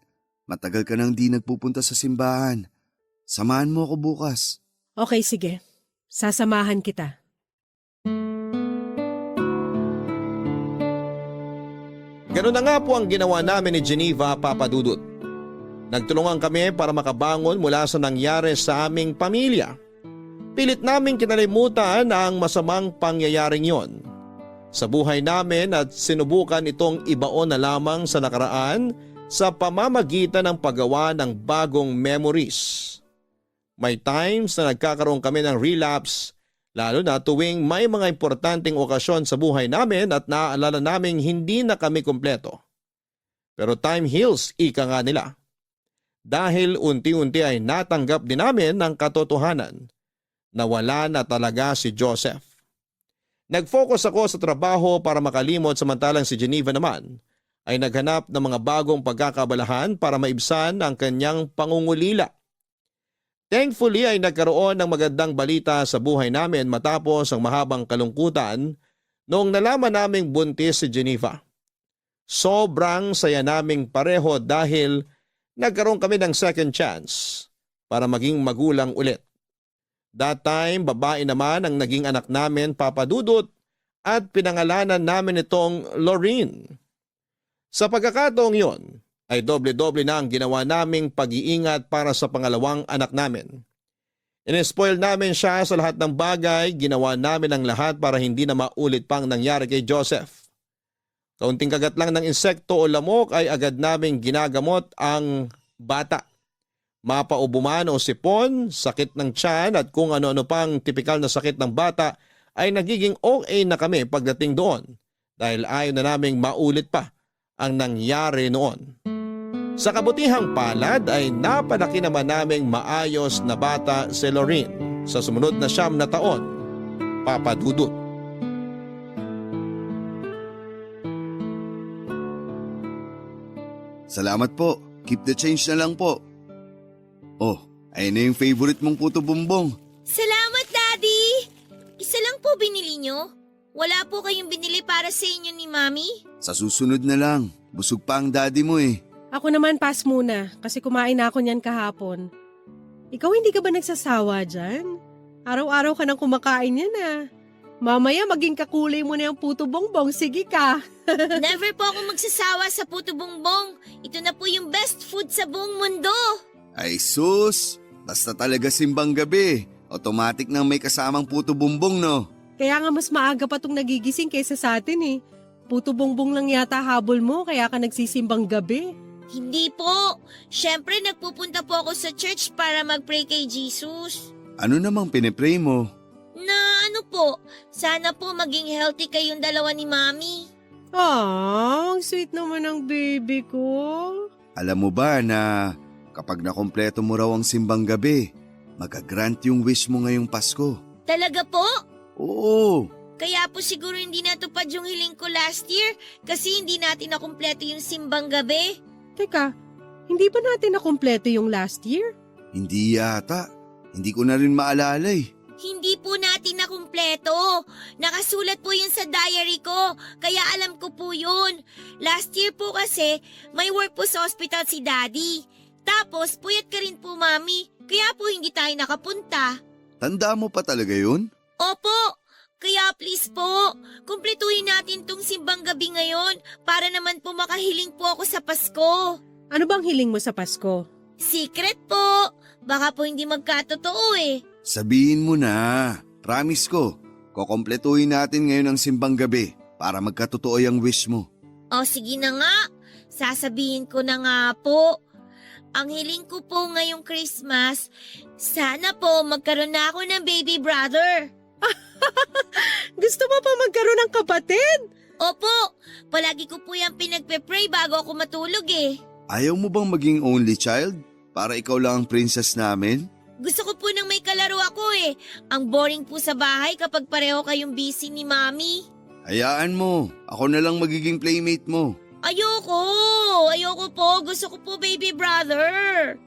Matagal ka nang di nagpupunta sa simbahan. Samahan mo ako bukas. Okay, sige. Sasamahan kita. Ganun na nga po ang ginawa namin ni Geneva, Papa Dudut. Nagtulungan kami para makabangon mula sa nangyari sa aming pamilya. Pilit naming kinalimutan ang masamang pangyayaring yon sa buhay namin at sinubukan itong ibaon na lamang sa nakaraan sa pamamagitan ng paggawa ng bagong memories. May times na nagkakaroon kami ng relapse, lalo na tuwing may mga importanteng okasyon sa buhay namin at naaalala naming hindi na kami kumpleto. Pero time heals, ika nga nila. Dahil unti-unti ay natanggap din namin ang katotohanan na wala na talaga si Joseph. Nag-focus ako sa trabaho para makalimot samantalang si Geneva naman ay naghanap ng mga bagong pagkakabalahan para maibsan ang kanyang pangungulila. Thankfully ay nagkaroon ng magandang balita sa buhay namin matapos ang mahabang kalungkutan noong nalaman naming buntis si Geneva. Sobrang saya naming pareho dahil nagkaroon kami ng second chance para maging magulang ulit. That time, babae naman ang naging anak namin, Papa Dudut, at pinangalanan namin itong Lorraine. Sa pagkakataong yon, ay doble-doble na ang ginawa naming pag-iingat para sa pangalawang anak namin. In-spoil namin siya sa lahat ng bagay, ginawa namin ang lahat para hindi na maulit pang nangyari kay Joseph. Kaunting kagat lang ng insekto o lamok ay agad naming ginagamot ang bata. Mapaubo man o sipon, sakit ng tiyan at kung ano-ano pang tipikal na sakit ng bata ay nagiging okay na kami pagdating doon dahil ayaw na naming maulit pa ang nangyari noon. Sa kabutihang palad ay napalaki naman naming maayos na bata si Lorraine sa sumunod na 9 na taon, Papa Dudut. Salamat po. Keep the change na lang po. Oh, ayun na yung favorite mong puto bumbong. Salamat, Daddy! Isa lang po binili nyo? Wala po kayong binili para sa inyo ni Mami? Sa susunod na lang. Busog pa ang daddy mo eh. Ako naman pass muna kasi kumain na ako niyan kahapon. Ikaw hindi ka ba nagsasawa dyan? Araw-araw ka nang kumakain yan ah. Mamaya maging kakulay mo na yung puto bongbong, sige ka. Never po ako magsasawa sa puto bongbong. Ito na po yung best food sa buong mundo. Ay sus, basta talaga simbang gabi. Automatic nang may kasamang puto bumbong no. Kaya nga mas maaga pa tong nagigising kaysa sa atin eh. Puto bongbong lang yata habol mo kaya ka nagsisimbang gabi. Hindi po. Siyempre nagpupunta po ako sa church para mag-pray kay Jesus. Ano namang pinipray mo? Na ano po, sana po maging healthy kayong dalawa ni Mami. Ang sweet naman ng baby ko. Alam mo ba na kapag nakompleto mo raw ang simbang gabi, magagrant yung wish mo ngayong Pasko? Talaga po? Oo. Kaya po siguro hindi natupad yung hiling ko last year kasi hindi natin nakumpleto yung simbang gabi. Teka, hindi ba natin nakumpleto yung last year? Hindi yata. Hindi ko na rin maalala eh. Hindi po natin nakumpleto. Nakasulat po yun sa diary ko, kaya alam ko po yun. Last year po kasi, may work po sa hospital si Daddy. Tapos, puyat ka rin po, Mami. Kaya po hindi tayo nakapunta. Tanda mo pa talaga yun? Opo, kaya please po, kumpletuhin natin tong simbang gabi ngayon para naman po makahiling po ako sa Pasko. Ano bang hiling mo sa Pasko? Secret po, baka po hindi magkatotoo eh. Sabihin mo na. Promise ko, kukompletuhin natin ngayon ang simbang gabi para magkatotoo yung wish mo. O sige na nga, sasabihin ko na nga po. Ang hiling ko po ngayong Christmas, sana po magkaroon na ako ng baby brother. Gusto mo pa magkaroon ng kapatid? Opo, palagi ko po yan pinagpe-pray bago ako matulog eh. Ayaw mo bang maging only child? Para ikaw lang ang princess namin? Gusto ko po nang may kalaro ako eh. Ang boring po sa bahay kapag pareho kayong busy ni Mami. Hayaan mo, ako na lang magiging playmate mo. Ayoko po. Gusto ko po baby brother.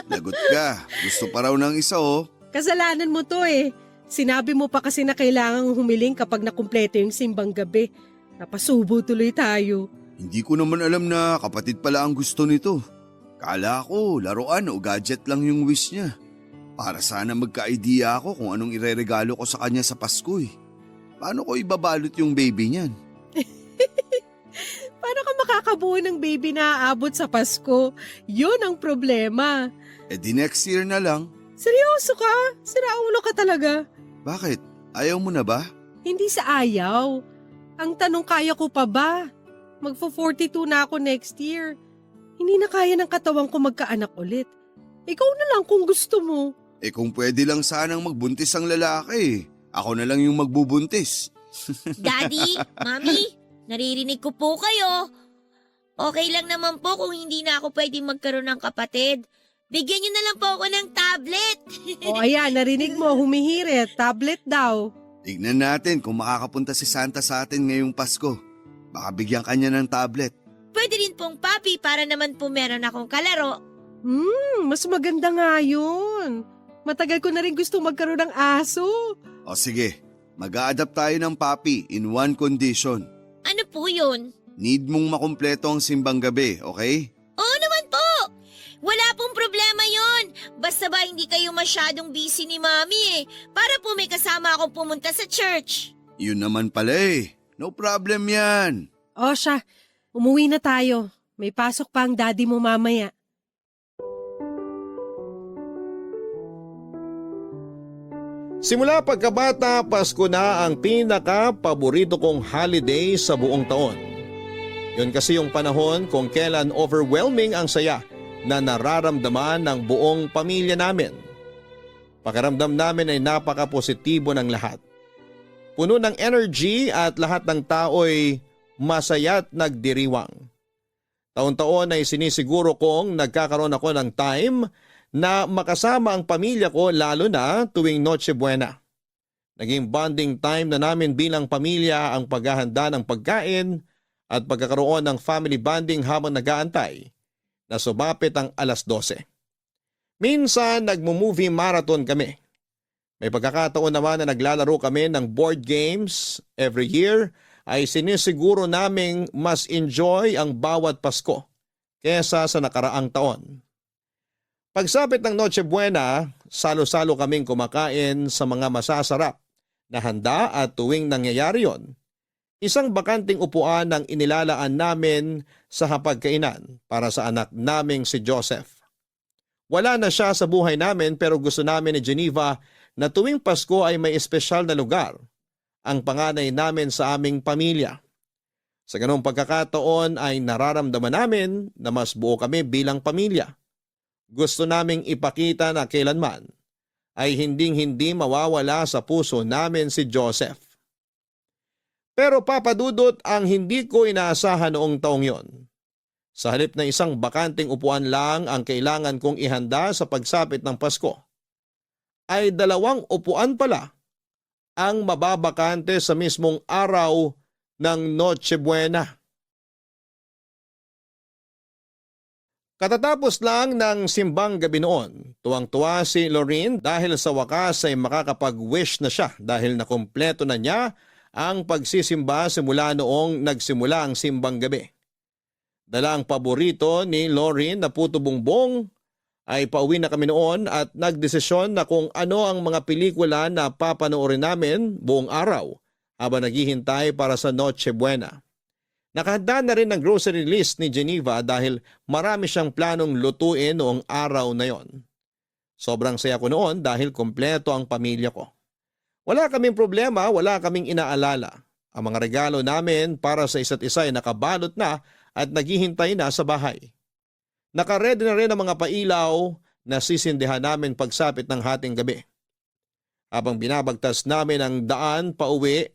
Lagot ka, gusto pa raw ng isa oh. Kasalanan mo to eh. Sinabi mo pa kasi na kailangang humiling kapag nakumpleto yung simbang gabi. Napasubo tuloy tayo. Hindi ko naman alam na kapatid pala ang gusto nito. Kala ko, laruan o gadget lang yung wish niya. Para sana magka-idea ako kung anong ireregalo ko sa kanya sa Pasko eh. Paano ko ibabalot yung baby niyan? Paano ka makakabuo ng baby na aabot sa Pasko? Yun ang problema. Eh di next year na lang. Seryoso ka? Siraulo ka talaga. Bakit? Ayaw mo na ba? Hindi sa ayaw. Ang tanong, kaya ko pa ba? Magfo-42 na ako next year. Hindi na kaya ng katawan ko magkaanak ulit. Ikaw na lang kung gusto mo. Eh kung pwede lang sanang magbuntis ang lalaki. Ako na lang yung magbubuntis. Daddy, Mami, naririnig ko po kayo. Okay lang naman po kung hindi na ako pwedeng magkaroon ng kapatid. Bigyan niyo na lang po ako ng tablet. O ayan, narinig mo, humihirit. Tablet daw. Tignan natin kung makakapunta si Santa sa atin ngayong Pasko. Baka bigyan kanya ng tablet. Pwede rin pong papi para naman po meron akong kalaro. Mas maganda nga yun. Matagal ko na rin gusto magkaroon ng aso. O sige, mag-a-adapt tayo ng papi in one condition. Ano po yun? Need mong makumpleto ang simbang gabi, okay? Oo naman po! Wala pong problema yon. Basta ba hindi kayo masyadong busy ni Mami eh. Para po may kasama akong pumunta sa church. Yun naman pala eh. No problem yan. O siya, umuwi na tayo. May pasok pa ang daddy mo mamaya. Simula pagkabata, Pasko na ang pinaka-paborito kong holiday sa buong taon. Yun kasi yung panahon kung kailan overwhelming ang saya na nararamdaman ng buong pamilya namin. Pakiramdam namin ay napaka-positibo ng lahat. Puno ng energy at lahat ng tao'y masaya't nagdiriwang. Taon-taon ay sinisiguro kong nagkakaroon ako ng time na makasama ang pamilya ko lalo na tuwing Noche Buena. Naging bonding time na namin bilang pamilya ang paghahanda ng pagkain at pagkakaroon ng family bonding habang nag-aantay na sumapit ang alas 12. Minsan nagmo-movie marathon kami. May pagkakataon naman na naglalaro kami ng board games. Every year ay sinisiguro naming mas enjoy ang bawat Pasko kesa sa nakaraang taon. Pagsapit ng Noche Buena, salo-salo kaming kumakain sa mga masasarap na handa at tuwing nangyayari yon, isang bakanting upuan ang inilalaan namin sa hapagkainan para sa anak naming si Joseph. Wala na siya sa buhay namin pero gusto namin ni Geneva na tuwing Pasko ay may espesyal na lugar ang panganay namin sa aming pamilya. Sa ganong pagkakataon ay nararamdaman namin na mas buo kami bilang pamilya. Gusto naming ipakita na kailanman ay hinding-hindi mawawala sa puso namin si Joseph. Pero papadudot ang hindi ko inaasahan noong taong yon. Sa halip na isang bakanting upuan lang ang kailangan kong ihanda sa pagsapit ng Pasko, ay 2 upuan pala ang mababakante sa mismong araw ng Noche Buena. Katatapos lang ng simbang gabi noon, tuwang-tuwa si Lorraine dahil sa wakas ay makakapag-wish na siya dahil nakumpleto na niya ang pagsisimba simula noong nagsimula ang simbang gabi. Dala ang paborito ni Lorraine na puto bumbong ay pauwi na kami noon at nagdesisyon na kung ano ang mga pelikula na papanoorin namin buong araw habang naghihintay para sa Noche Buena. Nakahanda na rin ang grocery list ni Geneva dahil marami siyang planong lutuin noong araw na yon. Sobrang saya ko noon dahil kompleto ang pamilya ko. Wala kaming problema, wala kaming inaalala. Ang mga regalo namin para sa isa't isa ay nakabalot na at naghihintay na sa bahay. Nakaredy na rin ang mga pailaw na sisindihan namin pagsapit ng hating gabi. Habang binabagtas namin ang daan pauwi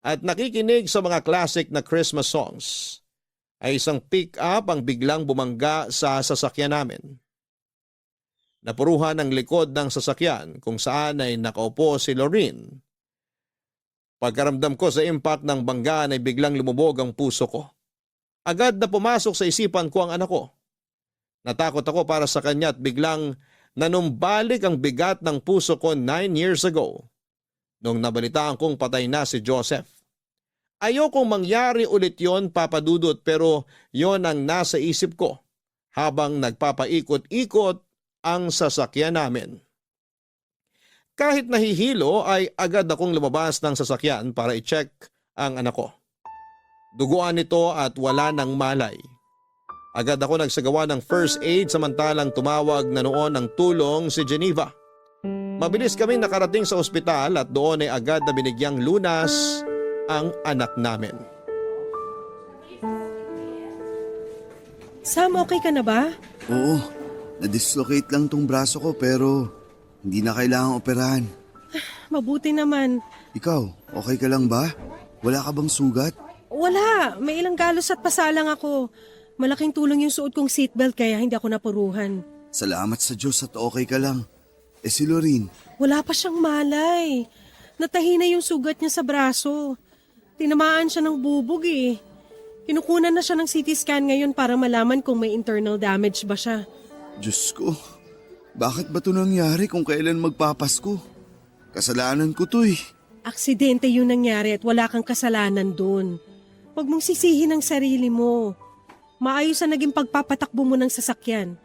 at nakikinig sa mga classic na Christmas songs, ay isang pick-up ang biglang bumangga sa sasakyan namin. Napuruhan ang likod ng sasakyan kung saan ay nakaupo si Lorraine. Pagkaramdam ko sa impact ng banggaan ay biglang lumubog ang puso ko. Agad na pumasok sa isipan ko ang anak ko. Natakot ako para sa kanya at biglang nanumbalik ang bigat ng puso ko 9 years ago nung nabalitaan kong patay na si Joseph. Ayokong mangyari ulit yon, Papa Dudut, pero yon ang nasa isip ko habang nagpapaikot-ikot ang sasakyan namin. Kahit nahihilo ay agad akong lumabas ng sasakyan para i-check ang anak ko. Duguan nito at wala ng malay. Agad ako nagsagawa ng first aid samantalang tumawag na noon ng tulong si Geneva. Mabilis kaming nakarating sa ospital at doon ay agad na binigyang lunas ang anak namin. Sam, okay ka na ba? Oo, na-dislocate lang tong braso ko pero hindi na kailangang operahan. Mabuti naman. Ikaw, okay ka lang ba? Wala ka bang sugat? Wala, may ilang galos at pasalang ako. Malaking tulong yung suot kong seatbelt kaya hindi ako napuruhan. Salamat sa Diyos at okay ka lang. Si Lorraine? Wala pa siyang malay. Natahina yung sugat niya sa braso. Tinamaan siya ng bubog eh. Kinukunan na siya ng CT scan ngayon para malaman kung may internal damage ba siya. Diyos ko, bakit ba ito nangyari kung kailan magpapasko? Kasalanan ko to eh. Aksidente yung nangyari at wala kang kasalanan dun. Huwag mong sisihin ang sarili mo. Maayos na naging pagpapatakbo mo ng sasakyan.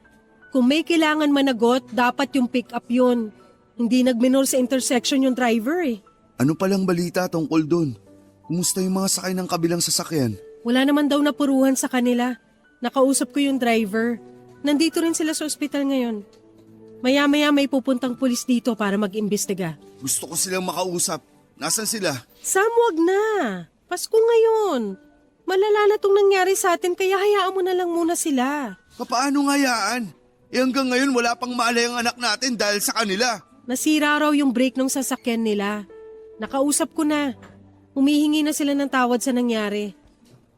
Kung may kailangan managot, dapat yung pick-up yun. Hindi nagminor sa intersection yung driver eh. Ano palang balita tungkol dun? Kumusta yung mga sakay ng kabilang sasakyan? Wala naman daw napuruhan sa kanila. Nakausap ko yung driver. Nandito rin sila sa ospital ngayon. Maya-maya may pupuntang pulis dito para mag-imbestiga. Gusto ko silang makausap. Nasaan sila? Sam, wag na. Pasko ngayon. Malala na tong nangyari sa atin kaya hayaan mo na lang muna sila. Paano ngayaan? Hanggang ngayon wala pang maalay ang anak natin dahil sa kanila. Nasira raw yung brake ng sasakyan nila. Nakausap ko na. Humihingi na sila ng tawad sa nangyari.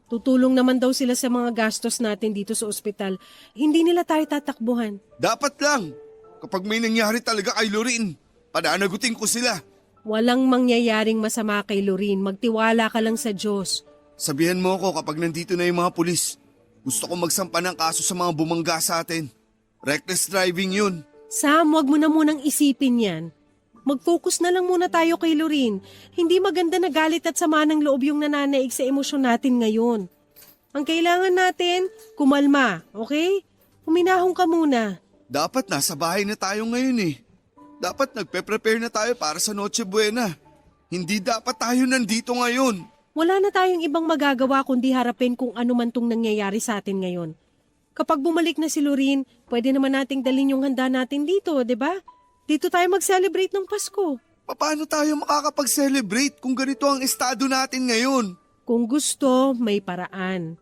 Tutulong naman daw sila sa mga gastos natin dito sa ospital. Hindi nila tayo tatakbuhan. Dapat lang. Kapag may nangyari talaga kay Lorin, pananagutin ko sila. Walang mangyayaring masama kay Lorin. Magtiwala ka lang sa Diyos. Sabihan mo ako kapag nandito na yung mga pulis. Gusto ko magsampa ng kaso sa mga bumangga sa atin. Reckless driving yun. Sam, wag mo na munang isipin yan. Mag-focus na lang muna tayo kay Lorin. Hindi maganda na galit at sama ng loob yung nananaig sa emosyon natin ngayon. Ang kailangan natin, kumalma, okay? Huminahon ka muna. Dapat nasa bahay na tayo ngayon eh. Dapat nagpe-prepare na tayo para sa Noche Buena. Hindi dapat tayo nandito ngayon. Wala na tayong ibang magagawa kundi harapin kung ano man tong nangyayari sa atin ngayon. Kapag bumalik na si Lorin, pwede naman nating dalhin yung handa natin dito, di ba? Dito tayo mag-celebrate ng Pasko. Paano tayo makakapag-celebrate kung ganito ang estado natin ngayon? Kung gusto, may paraan.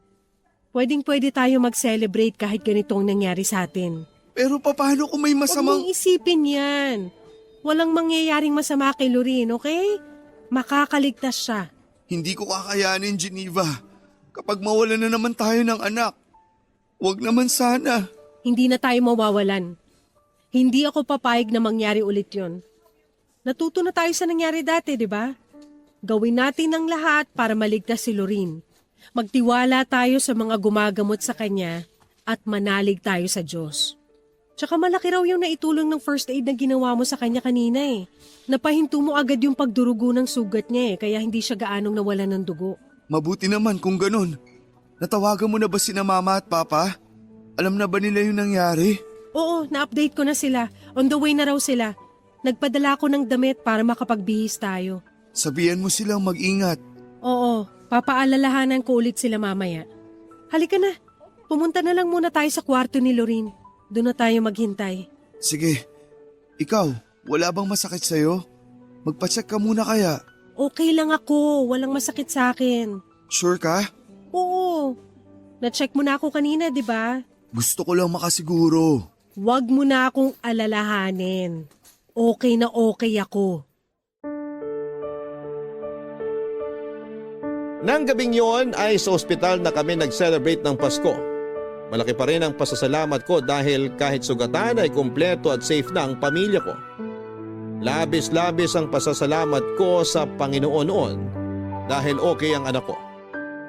Pwedeng-pwede tayo mag-celebrate kahit ganito ang nangyari sa atin. Pero paano kung may Huwag masamang... mong isipin yan. Walang mangyayaring masama kay Lorin, okay? Makakaligtas siya. Hindi ko kakayanin, Geneva. Kapag mawalan na naman tayo ng anak. Huwag naman sana. Hindi na tayo mawawalan. Hindi ako papayag na mangyari ulit yon. Natuto na tayo sa nangyari dati, di ba? Gawin natin ang lahat para maligtas si Lorin. Magtiwala tayo sa mga gumagamot sa kanya at manalig tayo sa Diyos. Tsaka malaki raw yung naitulong ng first aid na ginawa mo sa kanya kanina eh. Napahinto mo agad yung pagdurugo ng sugat niya eh, kaya hindi siya gaanong nawalan ng dugo. Mabuti naman kung ganun. Natawagan mo na ba sina mama at papa? Alam na ba nila yung nangyari? Oo, na-update ko na sila. On the way na raw sila. Nagpadala ko ng damit para makapagbihis tayo. Sabihan mo silang mag-ingat. Oo, papaalalahanan ko ulit sila mamaya. Halika na, pumunta na lang muna tayo sa kwarto ni Lorin. Doon na tayo maghintay. Sige, ikaw, wala bang masakit sa'yo? Magpacheck ka muna kaya. Okay lang ako, walang masakit sa akin. Sure ka? Oo, na-check mo na ako kanina, di ba? Gusto ko lang makasiguro. Huwag mo na akong alalahanin. Okay na okay ako. Nang gabing yon ay sa ospital na kami nag-celebrate ng Pasko. Malaki pa rin ang pasasalamat ko dahil kahit sugatan ay kumpleto at safe na ang pamilya ko. Labis-labis ang pasasalamat ko sa Panginoon noon dahil okay ang anak ko.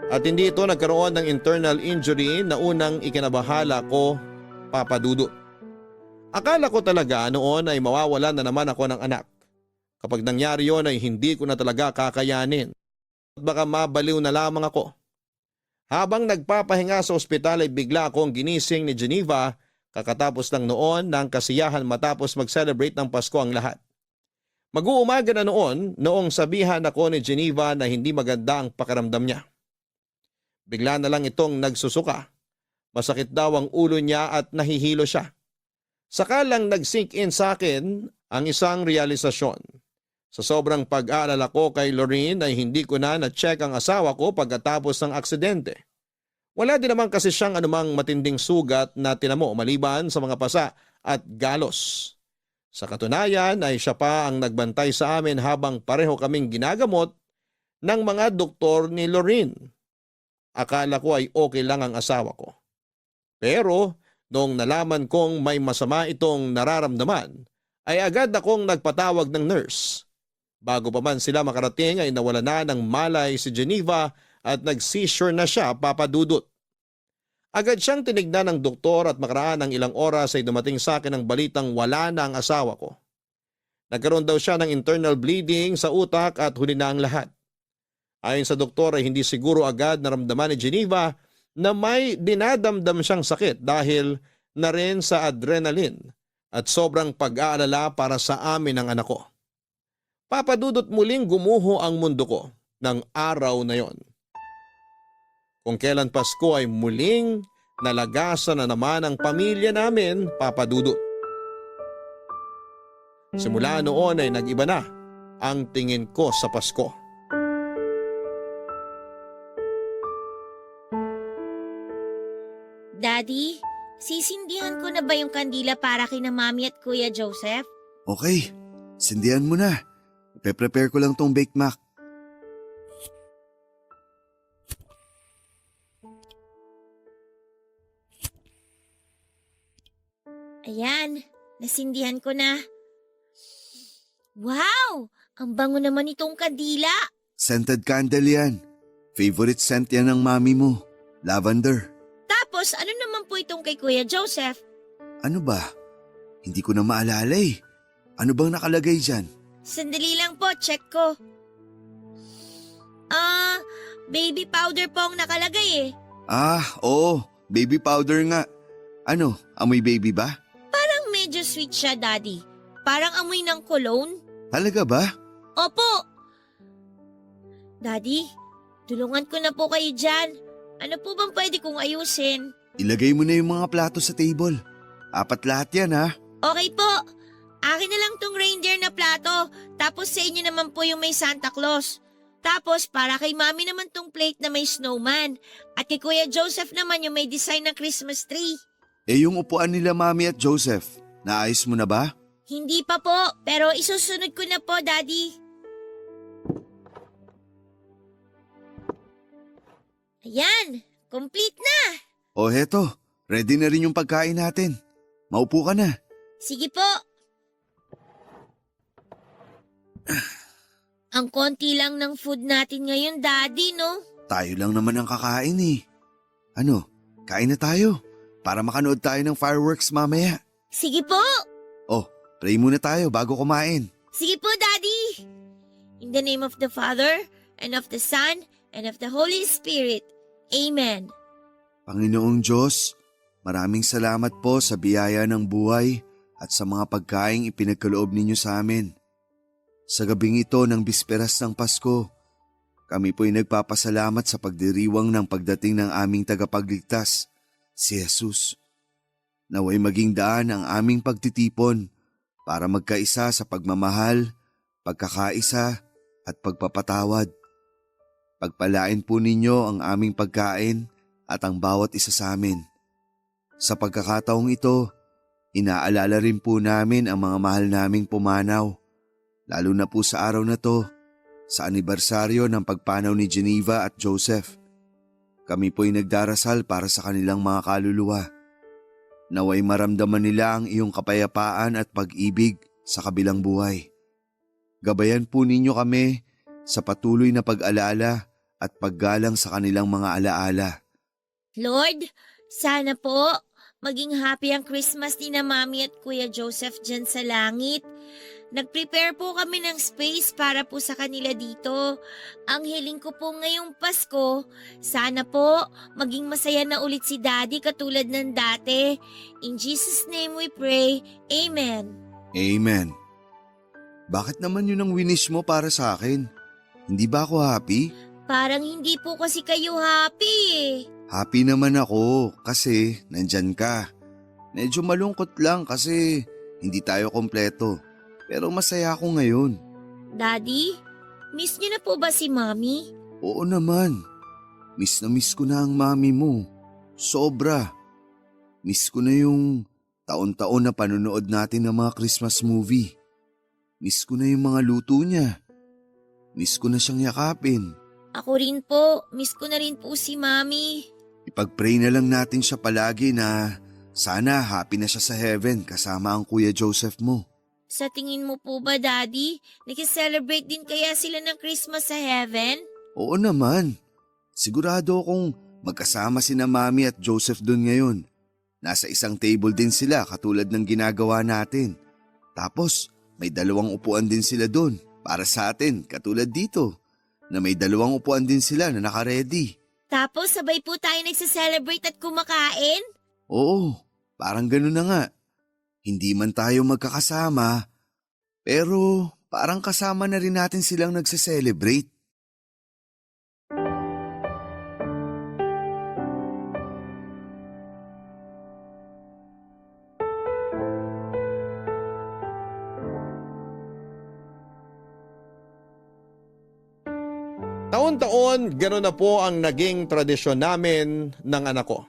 At hindi ito nagkaroon ng internal injury na unang ikinabahala ko, Papa Dudut. Akala ko talaga noon ay mawawalan na naman ako ng anak. Kapag nangyari yon ay hindi ko na talaga kakayanin. At baka mabaliw na lamang ako. Habang nagpapahinga sa ospital ay bigla akong ginising ni Geneva kakatapos lang noon ng kasiyahan matapos mag-celebrate ng Pasko ang lahat. Mag-uumaga na noong sabihan ako ni Geneva na hindi maganda ang pakiramdam niya. Bigla na lang itong nagsusuka. Masakit daw ang ulo niya at nahihilo siya. Saka lang nag-sink in sa akin ang isang realisasyon. Sa sobrang pag-aalala ko kay Lorin ay hindi ko na na-check ang asawa ko pagkatapos ng aksidente. Wala din naman kasi siyang anumang matinding sugat na tinamo maliban sa mga pasa at galos. Sa katunayan ay siya pa ang nagbantay sa amin habang pareho kaming ginagamot ng mga doktor ni Lorin. Akala ko ay okay lang ang asawa ko. Pero noong nalaman kong may masama itong nararamdaman, ay agad akong nagpatawag ng nurse. Bago pa man sila makarating ay nawala na ng malay si Geneva at nag-seizure na siya, Papa Dudut. Agad siyang tinignan ng doktor at makaraan ng ilang oras ay dumating sa akin ang balitang wala na ang asawa ko. Nagkaroon daw siya ng internal bleeding sa utak at huli na ang lahat. Ayon sa doktor ay hindi siguro agad naramdaman ni Geneva na may dinadamdam siyang sakit dahil na rin sa adrenaline at sobrang pag-aalala para sa amin ng anak ko. Papa Dudut, muling gumuho ang mundo ko ng araw na yon. Kung kailan Pasko ay muling nalagasan na naman ang pamilya namin, Papa Dudut. Simula noon ay nag-iba na ang tingin ko sa Pasko. Daddy, sisindihan ko na ba yung kandila para kina Mami at Kuya Joseph? Okay, sindihan mo na. Ipe-prepare ko lang tong baked mac. Ayan, nasindihan ko na. Wow! Ang bango naman itong kandila. Scented candle yan. Favorite scent yan ng mami mo. Lavender. Tapos ano naman po itong kay Kuya Joseph? Ano ba? Hindi ko na maalala eh. Ano bang nakalagay dyan? Sandali lang po, check ko. Baby powder po ang nakalagay eh. Oo. Baby powder nga. Ano, amoy baby ba? Parang medyo sweet siya, Daddy. Parang amoy ng cologne. Talaga ba? Opo. Daddy, tulungan ko na po kayo dyan. Ano po bang pwede kong ayusin? Ilagay mo na yung mga plato sa table. 4 lahat yan ha. Okay po. Akin na lang tong reindeer na plato. Tapos sa inyo naman po yung may Santa Claus. Tapos para kay Mami naman tong plate na may snowman. At kay Kuya Joseph naman yung may design ng Christmas tree. Yung upuan nila Mami at Joseph, naayos mo na ba? Hindi pa po, pero isusunod ko na po, Daddy. Ayan, complete na. O heto, ready na rin yung pagkain natin. Maupo ka na. Sige po. Ang konti lang ng food natin ngayon, Daddy, no? Tayo lang naman ang kakain eh. Ano, kain na tayo para makanood tayo ng fireworks mamaya. Sige po. Oh, pray muna tayo bago kumain. Sige po, Daddy. In the name of the Father, and of the Son, and of the Holy Spirit. Amen. Panginoong Diyos, maraming salamat po sa biyaya ng buhay at sa mga pagkaing ipinagkaloob ninyo sa amin. Sa gabing ito ng bisperas ng Pasko, kami po'y nagpapasalamat sa pagdiriwang ng pagdating ng aming tagapagligtas, si Jesus. Naway maging daan ang aming pagtitipon para magkaisa sa pagmamahal, pagkakaisa at pagpapatawad. Pagpalain po ninyo ang aming pagkain at ang bawat isa sa amin. Sa pagkakataong ito, inaalala rin po namin ang mga mahal naming pumanaw, lalo na po sa araw na to, sa anibersaryo ng pagpanaw ni Geneva at Joseph. Kami po'y nagdarasal para sa kanilang mga kaluluwa. Naway maramdaman nila ang iyong kapayapaan at pag-ibig sa kabilang buhay. Gabayan po ninyo kami sa patuloy na pag-alala at paggalang sa kanilang mga alaala. Lord, sana po maging happy ang Christmas ni na Mami at Kuya Joseph dyan sa langit. Nag-prepare po kami ng space para po sa kanila dito. Ang hiling ko po ngayong Pasko, sana po maging masaya na ulit si Daddy katulad ng dati. In Jesus' name we pray. Amen. Amen. Bakit naman yun ang winish mo para sa akin? Hindi ba ako happy? Parang hindi po kasi kayo happy eh. Happy naman ako kasi nandyan ka. Medyo malungkot lang kasi hindi tayo kompleto. Pero masaya ako ngayon. Daddy, miss niyo na po ba si Mami? Oo naman. Miss na miss ko na ang mami mo. Sobra. Miss ko na yung taon-taon na panonood natin ng mga Christmas movie. Miss ko na yung mga luto niya. Miss ko na siyang yakapin. Ako rin po, miss ko na rin po si Mami. Ipag-pray na lang natin siya palagi na sana happy na siya sa heaven kasama ang Kuya Joseph mo. Sa tingin mo po ba, Daddy, nag-celebrate din kaya sila ng Christmas sa heaven? Oo naman. Sigurado akong magkasama sina Mami at Joseph doon ngayon. Nasa isang table din sila katulad ng ginagawa natin. Tapos may 2 upuan din sila doon para sa atin katulad dito na may 2 upuan din sila na naka-ready. Tapos sabay po tayo nagse-celebrate at kumakain? Oo, parang gano'n na nga. Hindi man tayo magkakasama, pero parang kasama na rin natin silang nagse-celebrate. Taon-taon, gano'n na po ang naging tradisyon namin ng anak ko.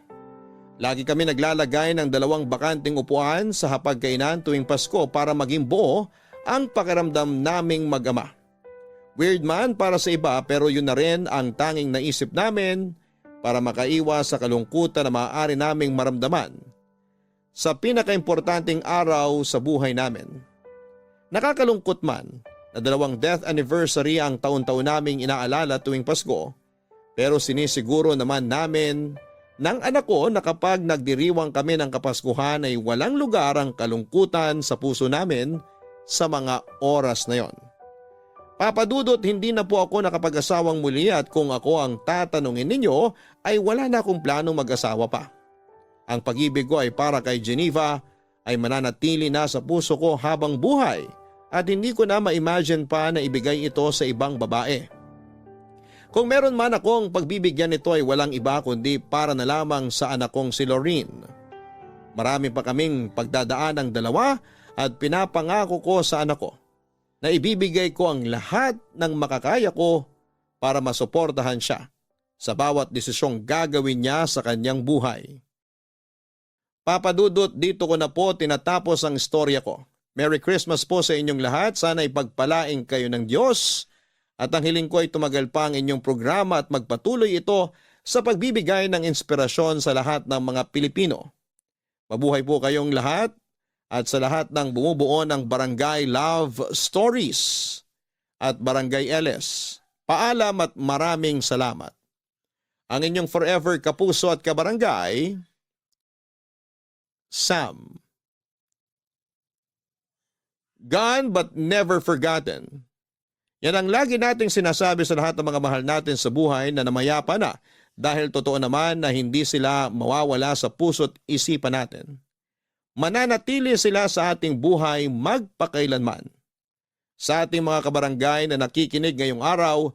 Lagi kami naglalagay ng 2 bakanting upuan sa hapagkainan tuwing Pasko para maging buo ang pakiramdam naming mag-ama. Weird man para sa iba pero yun na rin ang tanging naisip namin para makaiwas sa kalungkutan na maaari naming maramdaman sa pinakaimportanteng araw sa buhay namin. Nakakalungkot man na 2 death anniversary ang taon-taon naming inaalala tuwing Pasko, pero sinisiguro naman namin ng anak ko na kapag nagdiriwang kami ng Kapaskuhan ay walang lugar ang kalungkutan sa puso namin sa mga oras na yon. Papadudot, hindi na po ako nakapag-asawang muli at kung ako ang tatanungin ninyo ay wala na akong planong mag-asawa pa. Ang pag-ibig ko ay para kay Geneva ay mananatili na sa puso ko habang buhay at hindi ko na ma-imagine pa na ibigay ito sa ibang babae. Kung meron man akong pagbibigyan nito ay walang iba kundi para na lamang sa anak kong si Lorene. Marami pa kaming pagdadaan ng dalawa at pinapangako ko sa anak ko na ibibigay ko ang lahat ng makakaya ko para masuportahan siya sa bawat desisyong gagawin niya sa kanyang buhay. Papadudot, dito ko na po tinatapos ang istorya ko. Merry Christmas po sa inyong lahat. Sana ipagpalaing kayo ng Diyos at ang hiling ko ay tumagal pa ang inyong programa at magpatuloy ito sa pagbibigay ng inspirasyon sa lahat ng mga Pilipino. Mabuhay po kayong lahat at sa lahat ng bumubuo ng Barangay Love Stories at Barangay LS. Paalam at maraming salamat. Ang inyong forever kapuso at kabarangay, Sam. Gone but never forgotten. Yan ang lagi nating sinasabi sa lahat ng mga mahal natin sa buhay na namayapa na dahil totoo naman na hindi sila mawawala sa puso't isipan natin. Mananatili sila sa ating buhay magpakailanman. Sa ating mga kabarangay na nakikinig ngayong araw,